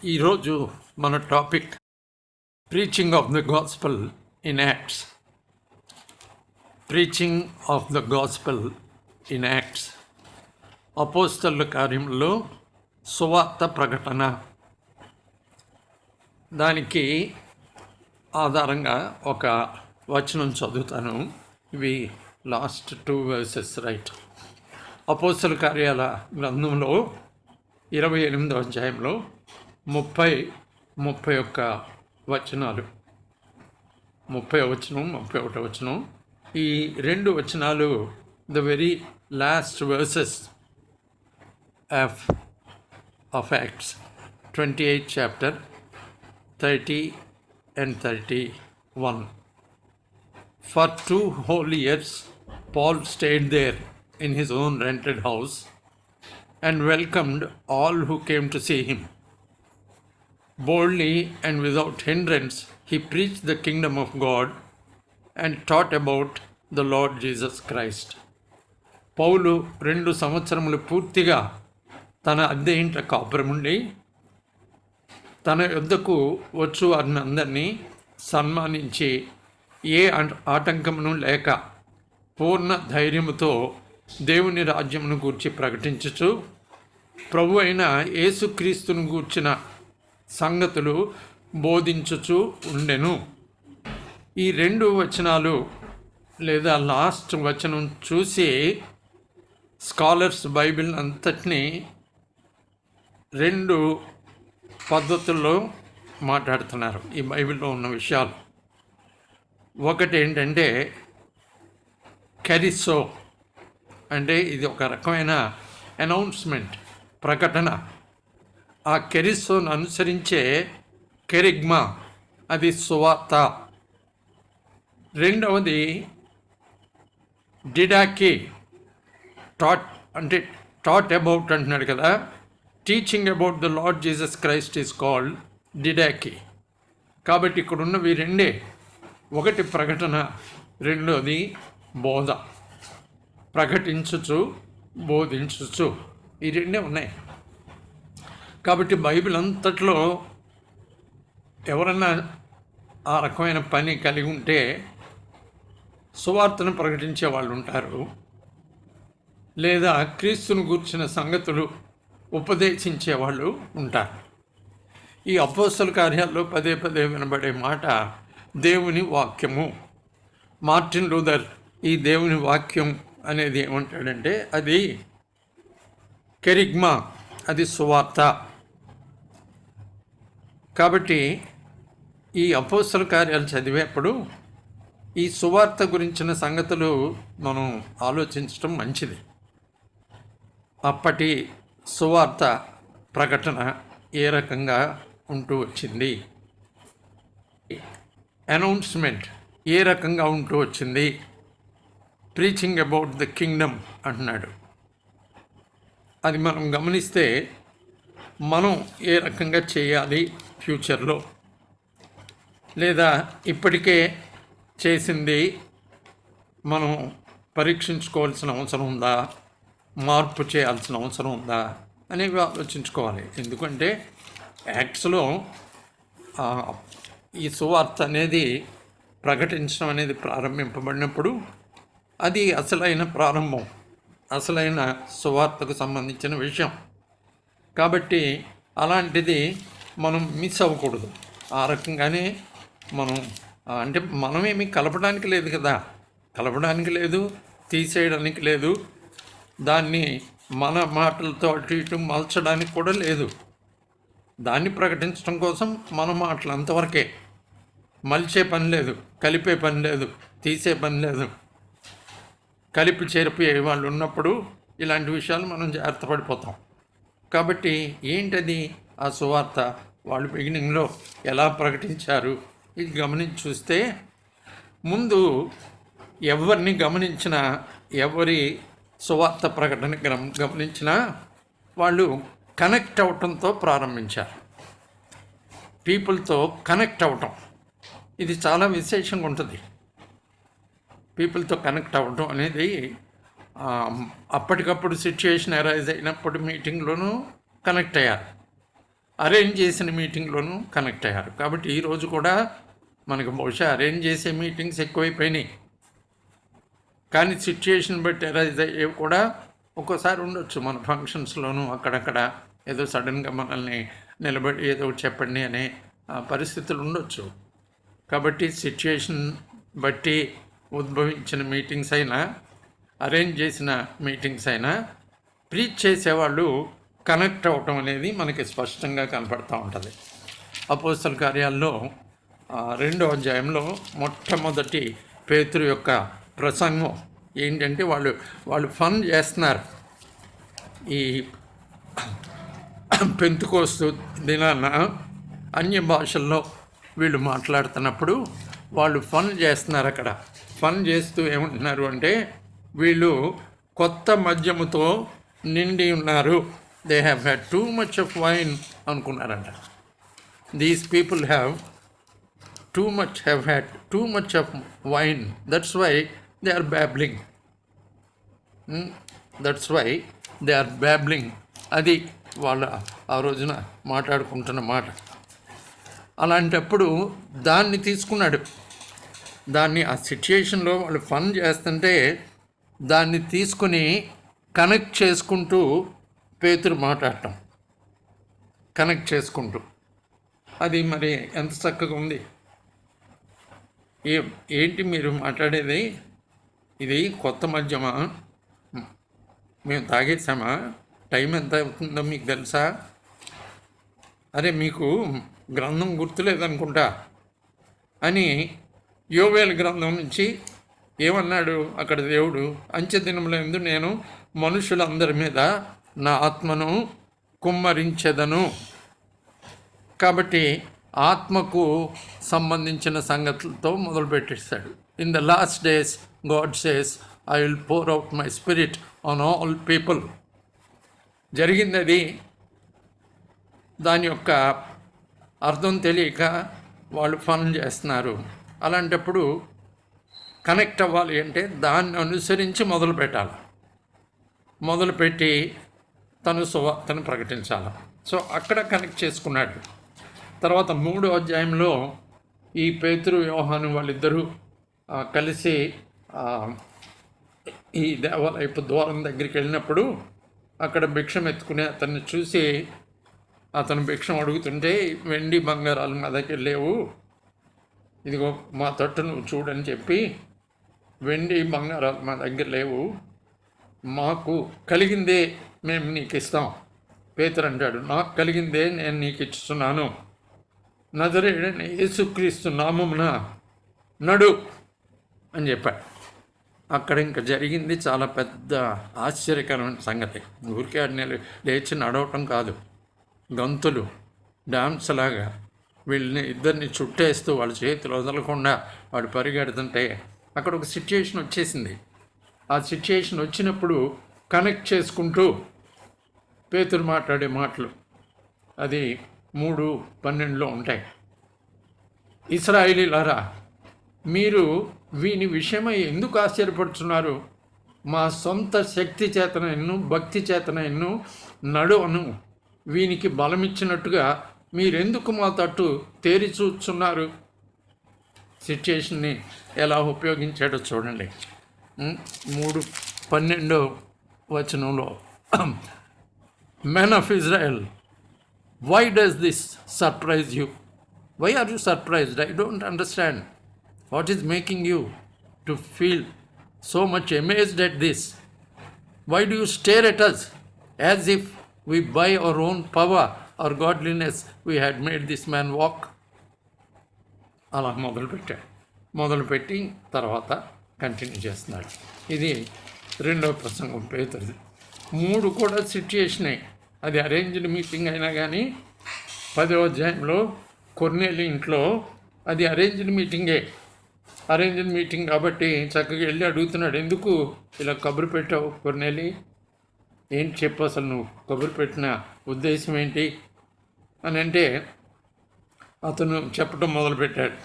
ఈరోజు మన topic preaching of the gospel in Acts. Preaching of the gospel in Acts, అపోస్తలుల కార్యంలో సువార్త ప్రకటన. దానికి ఆధారంగా ఒక వచనం చదువుతాను. ఇవి లాస్ట్ 2 verses రైట్. అపోస్తలుల కార్యాల గ్రంథంలో 28వ అధ్యాయంలో 31 వచనాలు, 30వ వచనం, 31వ వచనం. ఈ 2 వచనాలు the very last versus of acts 28 chapter 30 and 31. For 2 whole years Paul stayed there in his own rented house and welcomed all who came to see him. Boldly and without hindrance, he preached the kingdom of God and taught about the Lord Jesus Christ. పౌలు 2 సంవత్సరములు పూర్తిగా తన అద్దె ఇంట కాపురముండి తన యొద్దకు వచ్చు వారిని అందరినీ సన్మానించి ఏ ఆటంకమును లేక పూర్ణ ధైర్యముతో దేవుని రాజ్యమును గూర్చి ప్రకటించుచు ప్రభు అయిన యేసుక్రీస్తును గూర్చిన సంగతులు బోధించుచు ఉండెను. ఈ 2 వచనాలు లేదా లాస్ట్ వచనం చూసి స్కాలర్స్ బైబిల్ అంతటినీ 2 పద్ధతుల్లో మాట్లాడుతున్నారు. ఈ బైబిల్లో ఉన్న విషయాలు ఒకటి ఏంటంటే కెరిసో, అంటే ఇది ఒక రకమైన అనౌన్స్మెంట్, ప్రకటన. ఆ కెరిసోను అనుసరించే కెరిగ్మా, అది సువార్త. రెండవది డిడాకి, టాట్ అబౌట్ అంటున్నాడు కదా. Teaching about the Lord Jesus Christ is called didache. కాబట్టి ఇక్కడ ఉన్నవి 2, ఒకటి ప్రకటన, రెండోది బోధ. ప్రకటించుచు, బోధించుచు, ఈ 2 ఉన్నాయి. కాబట్టి బైబిల్ అంతట్లో ఎవరన్నా ఆ రకమైన పని కలిగి ఉంటే సువార్తను ప్రకటించే వాళ్ళు ఉంటారు, లేదా క్రీస్తును గూర్చిన సంగతులు ఉపదేశించే వాళ్ళు ఉంటారు. ఈ అపోస్తల కార్యాల్లో పదే వినబడే మాట దేవుని వాక్యము. మార్టిన్ లూథర్ ఈ దేవుని వాక్యం అనేది ఏమంటాడంటే అది కెరిగ్మా, అది సువార్త. కాబట్టి ఈ అపోస్తల కార్యాలు చదివేప్పుడు ఈ సువార్త గురించిన సంగతులు మనం ఆలోచించడం మంచిది. అప్పటి సువార్త ప్రకటన ఏ రకంగా ఉంటూ వచ్చింది, అనౌన్స్మెంట్ ఏ రకంగా ఉంటూ వచ్చింది. ప్రీచింగ్ అబౌట్ ద కింగ్డమ్ అంటున్నాడు. అది మనం గమనిస్తే మనం ఏ రకంగా చేయాలి ఫ్యూచర్లో, లేదా ఇప్పటికే చేసింది మనం పరీక్షించుకోవాల్సిన అవసరం ఉందా, మార్పు చేయాల్సిన అవసరం ఉందా అనేవి ఆలోచించుకోవాలి. ఎందుకంటే యాక్ట్స్లో ఈ సువార్త అనేది ప్రకటించడం అనేది ప్రారంభింపబడినప్పుడు అది అసలైన ప్రారంభం, అసలైన సువార్తకు సంబంధించిన విషయం. కాబట్టి అలాంటిది మనం మిస్ అవ్వకూడదు. ఆ రకంగానే మనం అంటే మనమేమి కలపడానికి లేదు కదా, కలపడానికి లేదు, తీసేయడానికి లేదు, దాన్ని మన మాటలతో అటు ఇటు మలచడానికి కూడా లేదు. దాన్ని ప్రకటించడం కోసం మన మాటలు అంతవరకే, మలిచే పని లేదు, కలిపే పని లేదు, తీసే పని లేదు. కలిపి చేరిపోయే వాళ్ళు ఉన్నప్పుడు ఇలాంటి విషయాలు మనం జాగ్రత్త పడిపోతాం. కాబట్టి ఏంటది ఆ సువార్త, వాళ్ళు బిగినింగ్లో ఎలా ప్రకటించారు ఇది గమనించి చూస్తే, ముందు ఎవరిని గమనించినా, ఎవరి సువార్త ప్రకటన గమనించినా వాళ్ళు కనెక్ట్ అవటంతో ప్రారంభించారు. పీపుల్తో కనెక్ట్ అవటం ఇది చాలా విశేషంగా ఉంటుంది. పీపుల్తో కనెక్ట్ అవ్వడం అనేది అప్పటికప్పుడు సిచ్యుయేషన్ అరైజ్ అయినప్పుడు మీటింగ్లోనూ కనెక్ట్ అయ్యారు. అరేంజ్ చేసిన మీటింగ్లోనూ కనెక్ట్ అయ్యారు. కాబట్టి ఈరోజు కూడా మనకు బహుశా అరేంజ్ చేసే మీటింగ్స్ ఎక్కువైపోయినాయి, కానీ సిచ్యుయేషన్ బట్టి అరైజ్ అయ్యేవి కూడా ఒక్కోసారి ఉండొచ్చు. మన ఫంక్షన్స్లోనూ అక్కడక్కడ ఏదో సడన్గా మనల్ని నిలబడి ఏదో చెప్పండి అనే పరిస్థితులు ఉండొచ్చు. కాబట్టి సిచ్యుయేషన్ బట్టి ఉద్భవించిన మీటింగ్స్ అయినా, అరేంజ్ చేసిన మీటింగ్స్ అయినా, ప్రీచ్ చేసేవాళ్ళు కనెక్ట్ అవ్వటం అనేది మనకి స్పష్టంగా కనపడుతూ ఉంటుంది. అపోస్తల కార్యాల్లో 2వ అధ్యాయంలో మొట్టమొదటి పేతురు యొక్క ప్రసంగం ఏంటంటే, వాళ్ళు ఫన్ చేస్తున్నారు. ఈ పెంతుకోస్తు దినాన అన్య భాషల్లో వీళ్ళు మాట్లాడుతున్నప్పుడు వాళ్ళు ఫన్ చేస్తున్నారు. అక్కడ ఫన్ చేస్తూ ఏమంటున్నారు అంటే, వీళ్ళు కొత్త మద్యముతో నిండి ఉన్నారు. They have had too much of wine అనుకున్నారంట. These people have had too much of wine. That's why they are babbling. అది వాళ్ళ ఆ రోజున మాట్లాడుకుంటున్న మాట. అలాంటప్పుడు దాన్ని తీసుకున్నాడు. దాన్ని ఆ సిచ్యుయేషన్లో వాళ్ళు ఫన్ చేస్తుంటే దాన్ని తీసుకుని కనెక్ట్ చేసుకుంటూ పేతురు మాట్లాడటం, కనెక్ట్ చేసుకుంటూ, అది మరి ఎంత చక్కగా ఉంది. ఏంటి మీరు మాట్లాడేది? ఇది కొత్త మద్యమా? మేము తాగేసామా? టైం ఎంత అవుతుందో మీకు తెలుసా? అరే మీకు గ్రంథం గుర్తులేదనుకుంటా అని యోవేలు గ్రంథం నుంచి ఏమన్నాడు అక్కడ దేవుడు? అంచె దినములందు నేను మనుషులందరి మీద నా ఆత్మను కుమ్మరించెదను. కాబట్టి ఆత్మకు సంబంధించిన సంగతులతో మొదలుపెట్టేస్తాడు. In the last days God says I will pour out my spirit on all people. జరిగింది అది. దాని యొక్క అర్థం తెలియక వాళ్ళు ఫన్ చేస్తున్నారు. అలాంటప్పుడు కనెక్ట్ అవ్వాలి అంటే దాన్ని అనుసరించి మొదలుపెట్టి తను సువార్తను ప్రకటించాలి. సో అక్కడ కనెక్ట్ చేసుకున్నాడు. తర్వాత 3వ అధ్యాయంలో ఈ పేతురు యోహాను వాళ్ళిద్దరూ కలిసి ఈ దేవాలయపు ద్వారం దగ్గరికి వెళ్ళినప్పుడు అక్కడ భిక్షం ఎత్తుకునే అతన్ని చూసి అతను భిక్షం అడుగుతుంటే, వెండి బంగారాలు మా దగ్గర లేవు, ఇదిగో మా తట్టు నువ్వు చూడని చెప్పి, వెండి బంగారాలు మా దగ్గర లేవు, మాకు కలిగిందే మేము నీకు ఇస్తాం. పేతురు అంటాడు, నాకు కలిగిందే నేను నీకు ఇస్తున్నాను, నజరేయుడైన యేసుక్రీస్తు నామమున నడు అని చెప్పాడు. అక్కడ ఇంకా జరిగింది చాలా పెద్ద ఆశ్చర్యకరమైన సంగతి. ఊరికే లేచి నడవటం కాదు, గంతులు, డాన్స్ లాగా వీళ్ళని ఇద్దరిని చుట్టేస్తూ వాళ్ళ చేతులు వదలకుండా వాడు పరిగెడుతుంటే అక్కడ ఒక సిచ్యుయేషన్ వచ్చేసింది. ఆ సిచ్యుయేషన్ వచ్చినప్పుడు కనెక్ట్ చేసుకుంటూ పేతురు మాట్లాడే మాటలు అది 3:12 ఉంటాయి. ఇశ్రాయేలీయులారా, మీరు వీని విషయమై ఎందుకు ఆశ్చర్యపడుతున్నారు? మా సొంత శక్తి చేతనైను భక్తి చేతనైను నడువను వీనికి బలమిచ్చినట్టుగా మీరెందుకు మా తట్టు తేరి చూస్తున్నారు? సిచ్యుయేషన్ని ఎలా ఉపయోగించాడో చూడండి. 3:12 వచనంలో, Men of Israel, why does this surprise you? Why are you surprised? I don't understand. What is making you to feel so much amazed at this? Why do you stare at us as if we by our own power or godliness we had made this man walk? అలా మొదలుపెట్టి తర్వాత continue చేస్తున్నాడు. ఇది 2వ ప్రసంగం పేతురుది. 3 కూడా సిచ్యుయేషనే. అది arranged meeting అయినా కానీ 10వ అధ్యాయంలో కొర్నేలి ఇంట్లో అది అరేంజ్డ్ మీటింగే. అరేంజ్డ్ మీటింగ్ కాబట్టి చక్కగా వెళ్ళి అడుగుతున్నాడు, ఎందుకు ఇలా కబురు పెట్టావు కొర్నేలి? ఏంటి చెప్పు, అసలు నువ్వు కబురు పెట్టిన ఉద్దేశం ఏంటి అని అంటే అతను చెప్పడం మొదలుపెట్టాడు.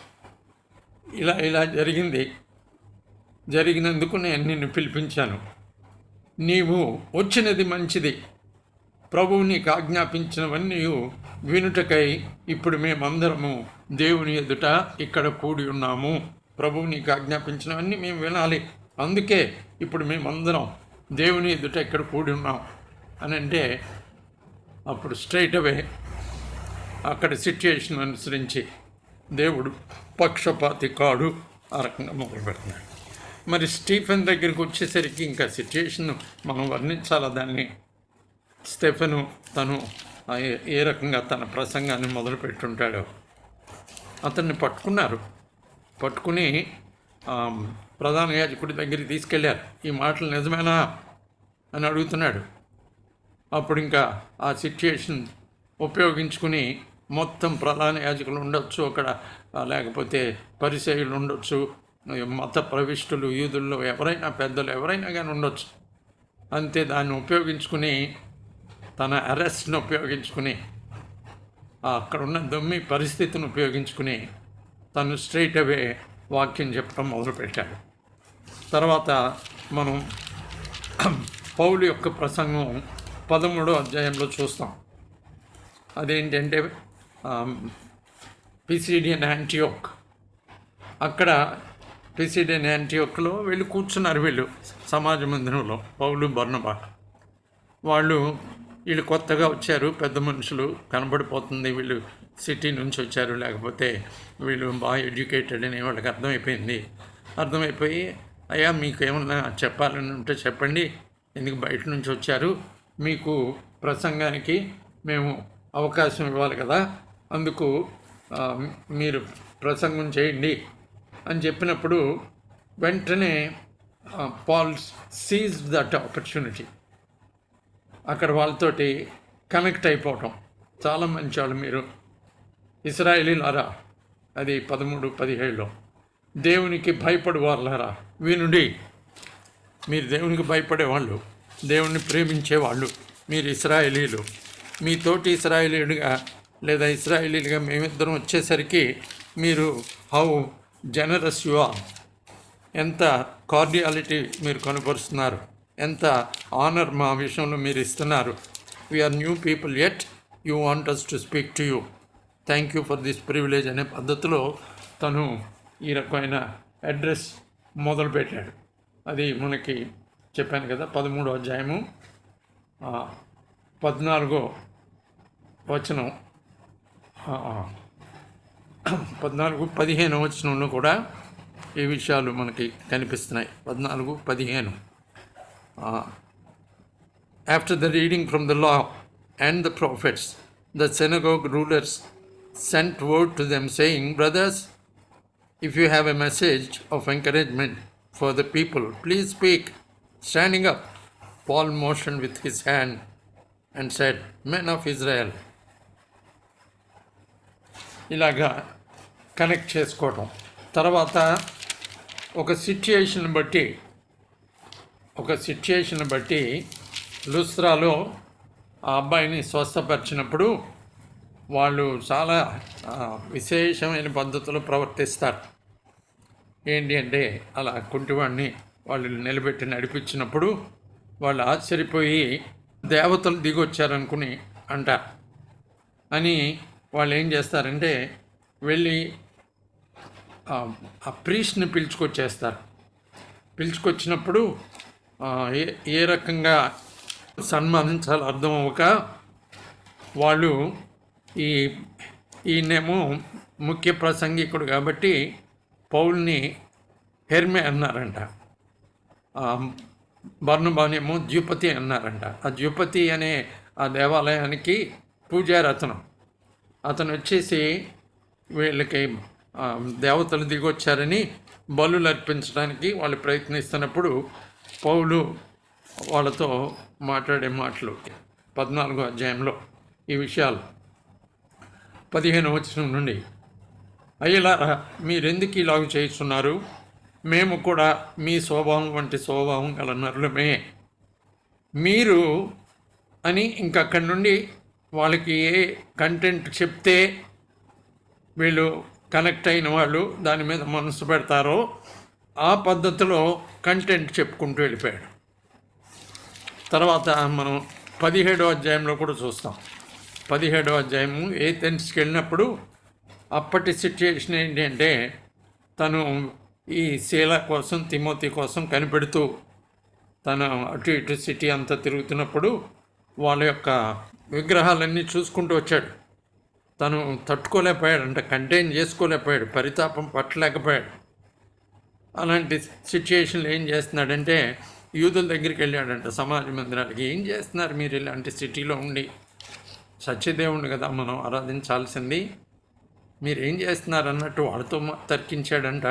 ఇలా జరిగినందుకు నేను నిన్ను పిలిపించాను. నీవు వచ్చినది మంచిది. ప్రభువు నీకు ఆజ్ఞాపించినవన్నీ వినుటకై ఇప్పుడు మేమందరము దేవుని ఎదుట ఇక్కడ కూడి ఉన్నాము. ప్రభువు నీకు ఆజ్ఞాపించినవన్నీ మేము వినాలి, అందుకే ఇప్పుడు మేమందరం దేవుని ఎదుట ఇక్కడ కూడి ఉన్నాం అని అంటే, అప్పుడు స్ట్రైట్ అవే అక్కడ సిచ్యుయేషన్ అనుసరించి దేవుడు పక్షపాతి కాడు, ఆ రకంగా మొదలు పెడుతున్నాడు. మరి స్టీఫెన్ దగ్గరికి వచ్చేసరికి ఇంకా సిచ్యుయేషన్ మనం వర్ణించాలా దాన్ని. స్టెఫెను తను ఏ రకంగా తన ప్రసంగాన్ని మొదలుపెట్టుంటాడో. అతన్ని పట్టుకుని ప్రధాన యాజకుడి దగ్గరికి తీసుకెళ్ళారు. ఈ మాటలు నిజమేనా అని అడుగుతున్నాడు. అప్పుడు ఇంకా ఆ సిచ్యుయేషన్ ఉపయోగించుకుని మొత్తం ప్రధాన యాజకులు ఉండొచ్చు అక్కడ, లేకపోతే పరిసయ్యులు ఉండొచ్చు, మత ప్రవిష్టులు, యూదుల్లో ఎవరైనా, పెద్దలు ఎవరైనా కానీ ఉండొచ్చు. అంతే, దాన్ని ఉపయోగించుకుని తన అరెస్ట్ని ఉపయోగించుకుని, అక్కడ ఉన్న దొమ్మి పరిస్థితిని ఉపయోగించుకుని తను స్ట్రైట్ అవే వాక్యం చెప్పడం మొదలుపెట్టాడు. తర్వాత మనం పౌలు యొక్క ప్రసంగం 13వ అధ్యాయంలో చూస్తాం. అదేంటంటే పిసిడియన్ యాంటియోక్. అక్కడ పిసిడియన్ యాంటియోక్లో వెళ్ళి కూర్చున్నారు వీళ్ళు సమాజ మందిరంలో, పౌలు బర్నబా. వీళ్ళు కొత్తగా వచ్చారు, పెద్ద మనుషులు కనబడిపోతుంది, వీళ్ళు సిటీ నుంచి వచ్చారు, లేకపోతే వీళ్ళు బాగా ఎడ్యుకేటెడ్ అని వాళ్ళకి అర్థమైపోయి, అయ్యా మీకు ఏమన్నా చెప్పాలని ఉంటే చెప్పండి, ఎందుకు బయట నుంచి వచ్చారు, మీకు ప్రసంగానికి మేము అవకాశం ఇవ్వాలి కదా, అందుకు మీరు ప్రసంగం చేయండి అని చెప్పినప్పుడు వెంటనే పాల్ సీజ్డ్ దట్ ఆపర్చునిటీ. అక్కడ వాళ్ళతోటి కనెక్ట్ అయిపోవటం. చాలా మంచి వాళ్ళు మీరు, ఇశ్రాయేలీలారా, అది 13-17లో, దేవునికి భయపడు వాళ్ళారా వినుడి. మీరు దేవునికి భయపడేవాళ్ళు, దేవుణ్ణి ప్రేమించేవాళ్ళు, మీరు ఇశ్రాయేలీలు. మీ తోటి ఇశ్రాయేలీయుడిగా లేదా ఇశ్రాయేలీలుగా మేమిద్దరం వచ్చేసరికి మీరు హౌ జనరస్ యు ఆర్, ఎంత కార్డియాలిటీ మీరు కనపరుస్తున్నారు, ఎంత ఆనర్ మా విషయంలో మీరు ఇస్తున్నారు. We're new people yet you want us to speak to you, thank you for this privilege అనే పద్ధతిలో తను ఈ రకమైన అడ్రస్ మొదలుపెట్టాడు. అది మనకి చెప్పాను కదా, 13వ అధ్యాయము 14వ వచనం, 14-15 వచనంలో కూడా ఈ విషయాలు మనకి కనిపిస్తున్నాయి. 14-15. After the reading from the law and the prophets, the synagogue rulers sent word to them saying, brothers, if you have a message of encouragement for the people, please speak. Standing up, Paul motioned with his hand and said, men of Israel. ఇలాగా connect చేసుకోవటం. తర్వాత ఒక situation బట్టి లుస్త్రాలో ఆ అబ్బాయిని స్వస్థపరిచినప్పుడు వాళ్ళు చాలా విశేషమైన పద్ధతులు ప్రవర్తిస్తారు. ఏంటి అంటే, అలా కుంటివాడిని వాళ్ళు నిలబెట్టి నడిపించినప్పుడు వాళ్ళు ఆశ్చర్యపోయి దేవతలు దిగొచ్చారనుకుని అంటారు. అని వాళ్ళు ఏం చేస్తారంటే వెళ్ళి ఆ ప్రీస్ట్ని పిలుచుకొచ్చినప్పుడు ఏ రకంగా సన్మానించాలో అర్థం అవ్వక వాళ్ళు ఈయనేమో ముఖ్య ప్రసంగికుడు కాబట్టి పౌల్ని హెర్మే అన్నారంట, బర్నబానేమో ద్యుపతి అన్నారంట. ఆ ద్యుపతి అనే ఆ దేవాలయానికి పూజారి అతను వచ్చేసి వీళ్ళకి దేవతలు దిగొచ్చారని బలులు అర్పించడానికి వాళ్ళు ప్రయత్నిస్తున్నప్పుడు పౌలు వాళ్ళతో మాట్లాడే మాటలు 14వ అధ్యాయంలో ఈ విషయాలు 15వ వచనం నుండి, అయ్యలారా మీరెందుకు ఇలాగ చేస్తున్నారు, మేము కూడా మీ స్వభావం వంటి స్వభావం గల నరులమే. మీరు అని ఇంకక్కడి నుండి వాళ్ళకి ఏ కంటెంట్ చెప్తే వీళ్ళు కనెక్ట్ అయిన వాళ్ళు దాని మీద మనసు పెడతారో ఆ పద్ధతిలో కంటెంట్ చెప్పుకుంటూ వెళ్ళిపోయాడు. తర్వాత మనం 17వ అధ్యాయంలో కూడా చూస్తాం. 17వ అధ్యాయము ఏథెన్స్కి వెళ్ళినప్పుడు అప్పటి సిచ్యుయేషన్ ఏంటంటే తను ఈ శీల కోసం తిమోతి కోసం కనిపెడుతూ తను అటు ఇటు సిటీ అంతా తిరుగుతున్నప్పుడు వాళ్ళ యొక్క విగ్రహాలన్నీ చూసుకుంటూ వచ్చాడు. తను తట్టుకోలేకపోయాడు, కంటైన్ చేసుకోలేకపోయాడు, పరితాపం పట్టలేకపోయాడు. అలాంటి సిచ్యుయేషన్లో ఏం చేస్తున్నాడంటే యూదుల దగ్గరికి వెళ్ళాడంట, సమాజ మందిరాలకి. ఏం చేస్తున్నారు మీరు ఇలాంటి సిటీలో ఉండి? సత్యదేవుని కదా మనం ఆరాధించాల్సింది, మీరు ఏం చేస్తున్నారు అన్నట్టు వాళ్ళతో తర్కించాడంట,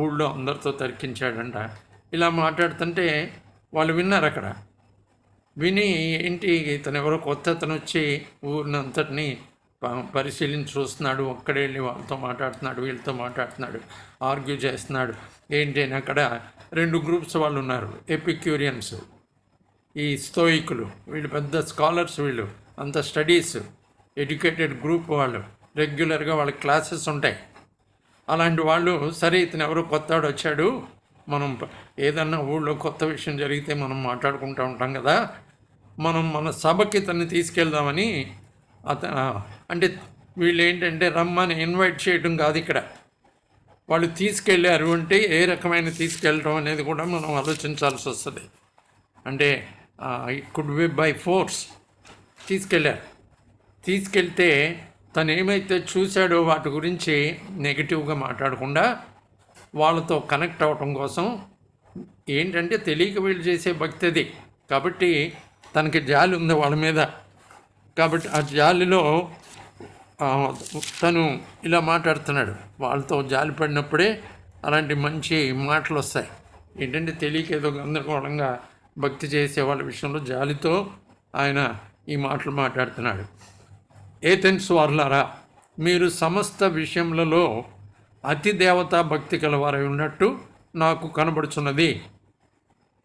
ఊళ్ళో అందరితో తర్కించాడంట. ఇలా మాట్లాడుతుంటే వాళ్ళు విన్నారు. అక్కడ విని ఏంటి ఇతను ఎవరో కొత్త అతను వచ్చి ఊరినంతటిని పరిశీలించి చూస్తున్నాడు, ఒక్కడే వెళ్ళి వాళ్ళతో మాట్లాడుతున్నాడు, వీళ్ళతో మాట్లాడుతున్నాడు, ఆర్గ్యూ చేస్తున్నాడు. ఏంటి అని అక్కడ 2 గ్రూప్స్ వాళ్ళు ఉన్నారు. ఎపిక్యూరియన్స్, ఈ స్తోయికులు, వీళ్ళు పెద్ద స్కాలర్స్, వీళ్ళు అంత స్టడీస్ ఎడ్యుకేటెడ్ గ్రూప్ వాళ్ళు, రెగ్యులర్గా వాళ్ళ క్లాసెస్ ఉంటాయి. అలాంటి వాళ్ళు సరే ఇతను ఎవరో కొత్తవాడు వచ్చాడు, మనం ఏదన్నా ఊళ్ళో కొత్త విషయం జరిగితే మనం మాట్లాడుకుంటూ ఉంటాం కదా, మనం మన సభకి ఇతన్ని తీసుకెళ్దామని అంటే వీళ్ళు ఏంటంటే రమ్మని ఇన్వైట్ చేయడం కాదు, ఇక్కడ వాళ్ళు తీసుకెళ్ళారు అంటే ఏ రకమైన తీసుకెళ్ళడం అనేది కూడా మనం ఆలోచించాల్సి వస్తుంది. అంటే it could be by force తీసుకెళ్ళారు. తీసుకెళ్తే తను ఏమైతే చూశాడో వాటి గురించి నెగిటివ్గా మాట్లాడకుండా వాళ్ళతో కనెక్ట్ అవ్వటం కోసం, ఏంటంటే తెలియక వీళ్ళు చేసే భక్తి అది కాబట్టి తనకి జాలి ఉంది వాళ్ళ మీద. కాబట్టి ఆ జాలిలో తను ఇలా మాట్లాడుతున్నాడు. వాళ్ళతో జాలి పడినప్పుడే అలాంటి మంచి మాటలు వస్తాయి. ఏంటంటే తెలియక ఏదో గందరగోళంగా భక్తి చేసే వాళ్ళ విషయంలో జాలితో ఆయన ఈ మాటలు మాట్లాడుతున్నాడు. ఏథెన్స్ వారులారా, మీరు సమస్త విషయములలో అతి దేవతా భక్తి కలవారై ఉన్నట్టు నాకు కనబడుచున్నది.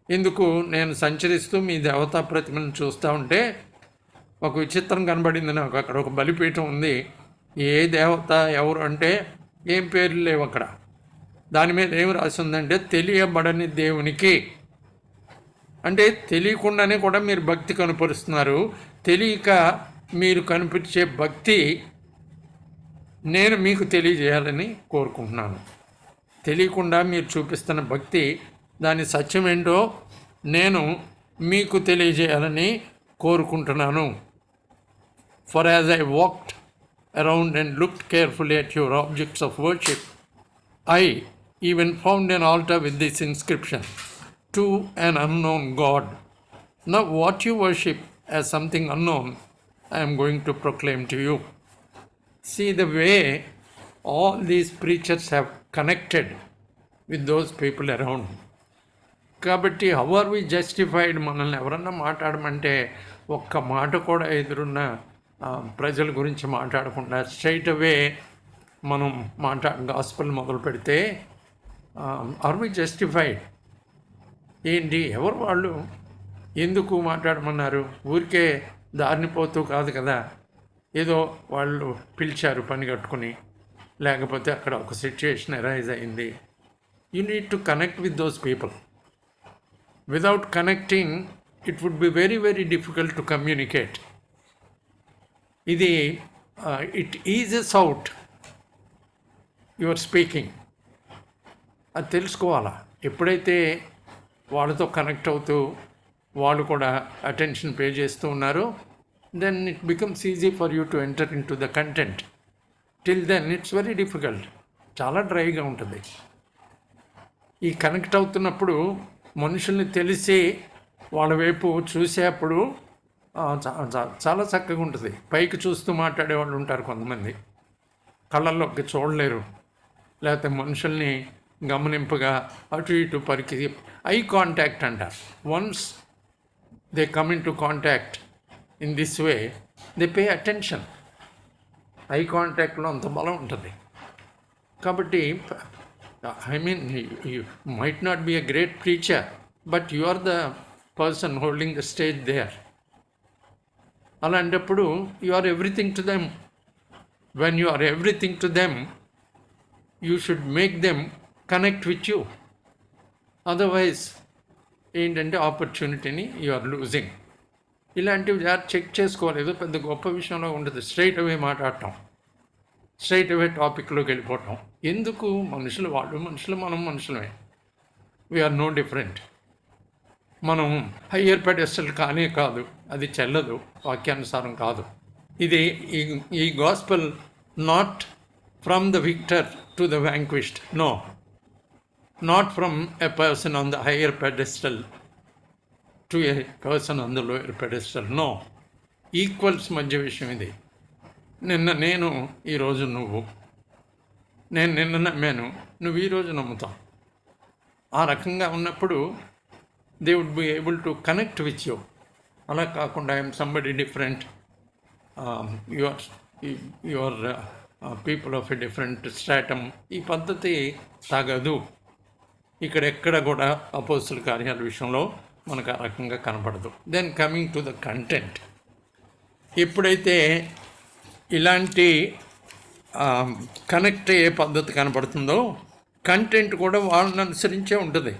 ఇందుకు నేను సంచరిస్తూ మీ దేవతా ప్రతిమలను చూస్తూ ఉంటే ఒక విచిత్రం కనబడింది నాకు. అక్కడ ఒక బలిపీఠం ఉంది. ఏ దేవత ఎవరు అంటే ఏం పేర్లు లేవు అక్కడ. దాని మీద ఏం రాసి ఉందంటే తెలియబడని దేవునికి. అంటే తెలియకుండానే కూడా మీరు భక్తి కనపరుస్తున్నారు. తెలియక మీరు కనిపించే భక్తి నేను మీకు తెలియజేయాలని కోరుకుంటున్నాను. తెలియకుండా మీరు చూపిస్తున్న భక్తి, దాని సత్యం ఏంటో నేను మీకు తెలియజేయాలని కోరుకుంటున్నాను. For as I walked around and looked carefully at your objects of worship, I even found an altar with this inscription, to an unknown God. Now what you worship as something unknown, I am going to proclaim to you. See the way all these preachers have connected with those people around. కాబట్టి how are we justified? మనల్ని ఎవరన్నా మాట్లాడమంటే ఒక్క మాట కూడా ఎదురున్న ప్రజల గురించి మాట్లాడకుండా స్ట్రైట్ అవే మనం గాస్పెల్ మొదలు పెడితే ఆర్ వి జస్టిఫైడ్? ఏంటి, ఎవరు వాళ్ళు, ఎందుకు మాట్లాడమన్నారు? ఊరికే దారిని పోతూ కాదు కదా, ఏదో వాళ్ళు పిలిచారు పని కట్టుకుని, లేకపోతే అక్కడ ఒక సిచ్యుయేషన్ అరైజ్ అయింది. You need to connect with those people. Without connecting, it would be very, very difficult to communicate. It eases out your speaking. అది తెలుసుకోవాలా. ఎప్పుడైతే వాళ్ళతో కనెక్ట్ అవుతూ వాళ్ళు కూడా అటెన్షన్ పే చేస్తూ ఉన్నారో, then it becomes easy for you to enter into the content. Till then it's very difficult. చాలా డ్రైగా ఉంటుంది. ఈ కనెక్ట్ అవుతున్నప్పుడు మనుషుల్ని తెలిసి వాళ్ళ వైపు చూసేప్పుడు చాలా చక్కగా ఉంటుంది. పైకి చూస్తూ మాట్లాడే వాళ్ళు ఉంటారు కొంతమంది, కళ్ళల్లోకి చూడలేరు, లేకపోతే మనుషుల్ని గమనింపుగా అటు ఇటు పరికి ఐ కాంటాక్ట్ అంటారు. Once they come in to contact in this way, they pay attention. I కాంటాక్ట్లో అంత బలం ఉంటుంది. కాబట్టి I mean, you might not be a great preacher, but you are the person holding the stage there. అలాంటప్పుడు you are everything to them. When you are everything to them, you should make them connect with you. Otherwise, ఏంటంటే ఆపర్చునిటీని you are losing. ఇలాంటివి జాగ్రత్త check చేసుకోలేదు. పెద్ద గొప్ప విషయంలో ఉండదు. Straight అవే మాట్లాడటం, స్ట్రైట్ అవే టాపిక్లోకి వెళ్ళిపోవటం ఎందుకు? మనుషులు వాళ్ళు మనుషులు, మనం మనుషులమే. We are no different. మనం హయ్యర్ పెడెస్టల్ కానే కాదు, అది చెల్లదు, వాక్యానుసారం కాదు. ఇది ఈ gospel not from the victor to the vanquished, no, not from a person on the higher pedestal to a person on the lower pedestal, no. Equals మధ్య విషయం ఇది. నిన్న నేను, ఈరోజు నువ్వు. నేను నిన్న నమ్మాను, నువ్వు ఈరోజు నమ్ముతావు. ఆ రకంగా ఉన్నప్పుడు they would be able to connect with you. అలా కాకుండా I'm somebody different, your people of a different stratum, ఈ పద్ధతి తగదు. ఇక్కడెక్కడ కూడా అపోస్తుల కార్యాల విషయంలో మనకు ఆ రకంగా కనపడదు. Then coming to the content, ఎప్పుడైతే ఇలాంటి కనెక్ట్ అయ్యే పద్ధతి కనపడుతుందో కంటెంట్ కూడా వాళ్ళని అనుసరించే ఉంటుంది.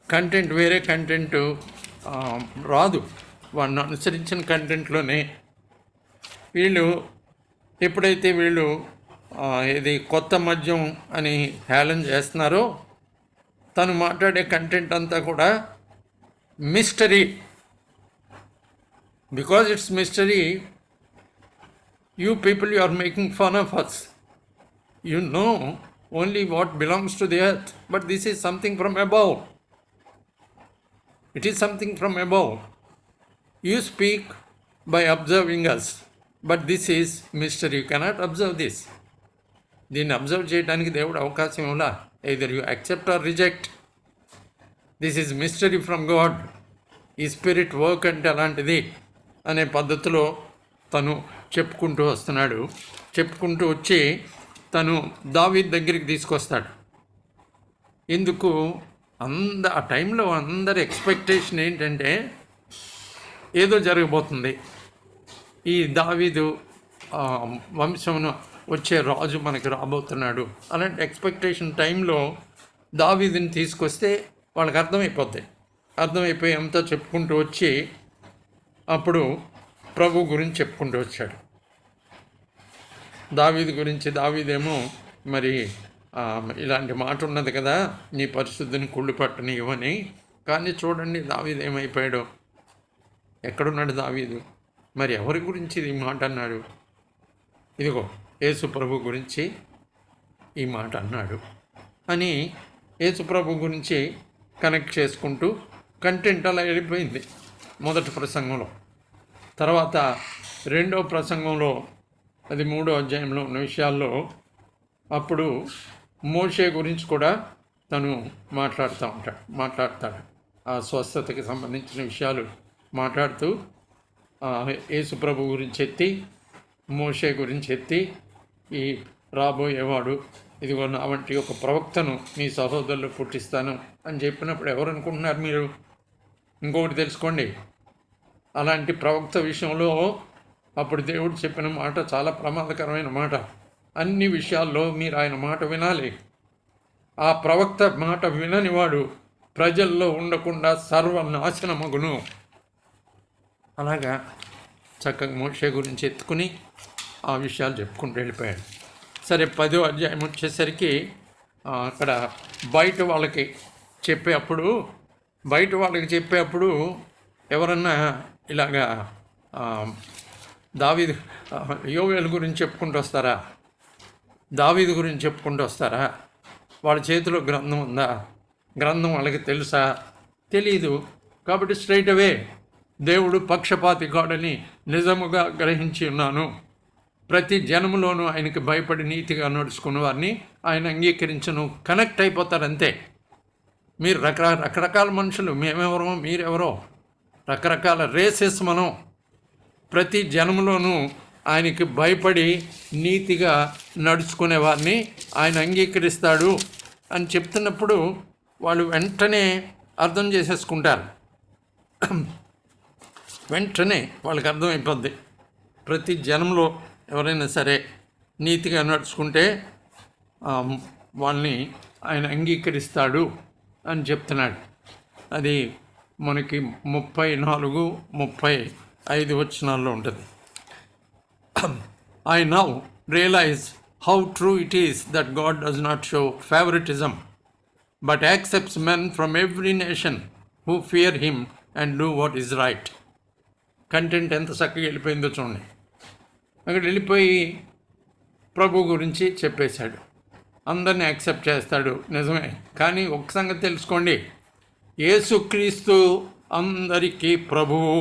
కంటెంట్ వేరే కంటెంట్ రాదు, వాళ్ళని అనుసరించిన కంటెంట్లోనే వీళ్ళు ఎప్పుడైతే వీళ్ళు ఇది కొత్త మద్యం అని హేళన చేస్తున్నారో, తను మాట్లాడే కంటెంట్ అంతా కూడా mystery. Because it's mystery, you people, you are making fun of us. You know only what belongs to the earth, but this is something from above. It is something from above. You speak by observing us, but this is mystery. You cannot observe this. దీన్ని observe చేయడానికి దేవుడు అవకాశం ఇవ్వలా. either you accept or reject. This is mystery from God. ఈ spirit work అంటే అలాంటిది అనే పద్ధతిలో తను చెప్పుకుంటూ వస్తున్నాడు. చెప్పుకుంటూ వచ్చి తను దావీదు దగ్గరికి తీసుకొస్తాడు. ఎందుకు? ఆ టైంలో అందరి ఎక్స్పెక్టేషన్ ఏంటంటే ఏదో జరగబోతుంది, ఈ దావీదు వంశమును వచ్చే రాజు మనకి రాబోతున్నాడు. అలాంటి ఎక్స్పెక్టేషన్ టైంలో దావీదుని తీసుకొస్తే వాళ్ళకి అర్థమైపోయి అంతా చెప్పుకుంటూ వచ్చి అప్పుడు ప్రభు గురించి చెప్పుకుంటూ వచ్చాడు. దావీదు గురించి, దావీదేమో మరి ఇలాంటి మాట ఉన్నది కదా, నీ పరిశుద్ధిని కుళ్ళు పట్టని ఇవ్వని. కానీ చూడండి దావీదు ఏమైపోయాడో. ఎక్కడున్నాడు దావీదు? మరి ఎవరి గురించి ఈ మాట అన్నాడు? ఇదిగో యేసు ప్రభు గురించి ఈ మాట అన్నాడు అని యేసు ప్రభు గురించి కనెక్ట్ చేసుకుంటూ కంటెంట్ అలా వెళ్ళిపోయింది మొదటి ప్రసంగంలో. తర్వాత రెండో ప్రసంగంలో, అది 3వ అధ్యాయంలో ఉన్న విషయాల్లో అప్పుడు మోషే గురించి కూడా తను మాట్లాడతాడు. ఆ స్వస్థతకి సంబంధించిన విషయాలు మాట్లాడుతూ యేసు ప్రభు గురించి ఎత్తి, మోషే గురించి ఎత్తి, ఈ రాబోయేవాడు, ఇదిగో నా వంటి ఒక ప్రవక్తను మీ సహోదరులు పుట్టిస్తాను అని చెప్పినప్పుడు ఎవరు అనుకుంటున్నారు మీరు? ఇంకొకటి తెలుసుకోండి, అలాంటి ప్రవక్త విషయంలో అప్పుడు దేవుడు చెప్పిన మాట చాలా ప్రమాదకరమైన మాట. అన్ని విషయాల్లో మీరు ఆయన మాట వినాలి. ఆ ప్రవక్త మాట విననివాడు ప్రజల్లో ఉండకుండా సర్వనాశనమగును. అలాగా చక్కగా మోషే గురించి ఎత్తుకుని ఆ విషయాలు చెప్పుకుంటూ వెళ్ళిపోయాడు. సరే 10వ అధ్యాయం వచ్చేసరికి అక్కడ బయట వాళ్ళకి చెప్పేటప్పుడు ఎవరన్నా ఇలాగా దావీదు యోవేలు గురించి చెప్పుకుంటూ వస్తారా? దావీదు గురించి చెప్పుకుంటూ వస్తారా? వాళ్ళ చేతిలో గ్రంథం ఉందా? గ్రంథం వాళ్ళకి తెలుసా? తెలీదు. కాబట్టి స్ట్రైట్ అవే దేవుడు పక్షపాతి కాడని నిజముగా గ్రహించి ఉన్నాను. ప్రతి జనములోనూ ఆయనకి భయపడి నీతిగా నడుచుకున్న వారిని ఆయన అంగీకరించను. కనెక్ట్ అయిపోతారంతే. మీరు రకరకాల మనుషులు, మేమెవరో మీరెవరో, రకరకాల రేసెస్ మనం. ప్రతి జనములోనూ ఆయనకి భయపడి నీతిగా నడుచుకునే వారిని ఆయన అంగీకరిస్తాడు అని చెప్తున్నప్పుడు వాళ్ళు వెంటనే అర్థం చేసేసుకుంటారు. వెంటనే వాళ్ళకి అర్థమైపోద్ది. ప్రతి జనంలో ఎవరైనా సరే నీతిగా నడుచుకుంటే వాళ్ళని ఆయన అంగీకరిస్తాడు అని చెప్తున్నాడు. అది మనకి 34-35 వచనాల్లో ఉంటుంది. I now realize how true it is that God does not show favoritism, but accepts men from every nation who fear him and do what is right. Content ఎంత చక్కగా వెళ్ళిపోయిందో చూడండి. అక్కడ వెళ్ళిపోయి ప్రభు గురించి చెప్పేశాడు, అందరినీ యాక్సెప్ట్ చేస్తాడు, నిజమే. కానీ ఒక సంగతి తెలుసుకోండి, యేసుక్రీస్తు అందరికీ ప్రభువు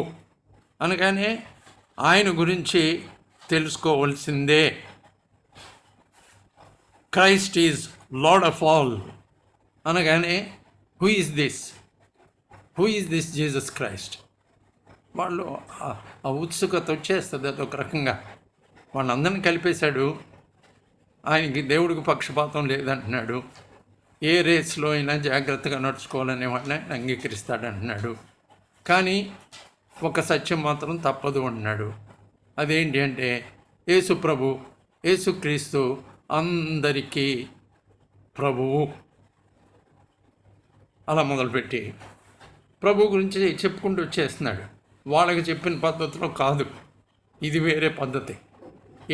అనగానే ఆయన గురించి తెలుసుకోవాల్సిందే. Christ is Lord of all అనగానే who is this Jesus Christ? వాళ్ళు ఆ ఉత్సుకత వచ్చేస్తుంది. అదొక రకంగా వాళ్ళందరినీ కలిపేశాడు. ఆయనకి దేవుడికి పక్షపాతం లేదంటున్నాడు. ఏ రేస్లో అయినా జాగ్రత్తగా నడుచుకోవాలనే వాళ్ళని అంగీకరిస్తాడంటున్నాడు. కానీ ఒక సత్యం మాత్రం తప్పదు అంటున్నాడు. అదేంటి అంటే యేసుక్రీస్తు అందరికీ ప్రభువు. అలా మొదలుపెట్టి ప్రభు గురించి చెప్పుకుంటూ వచ్చేస్తున్నాడు. వాళ్ళకి చెప్పిన పద్ధతిలో కాదు, ఇది వేరే పద్ధతి.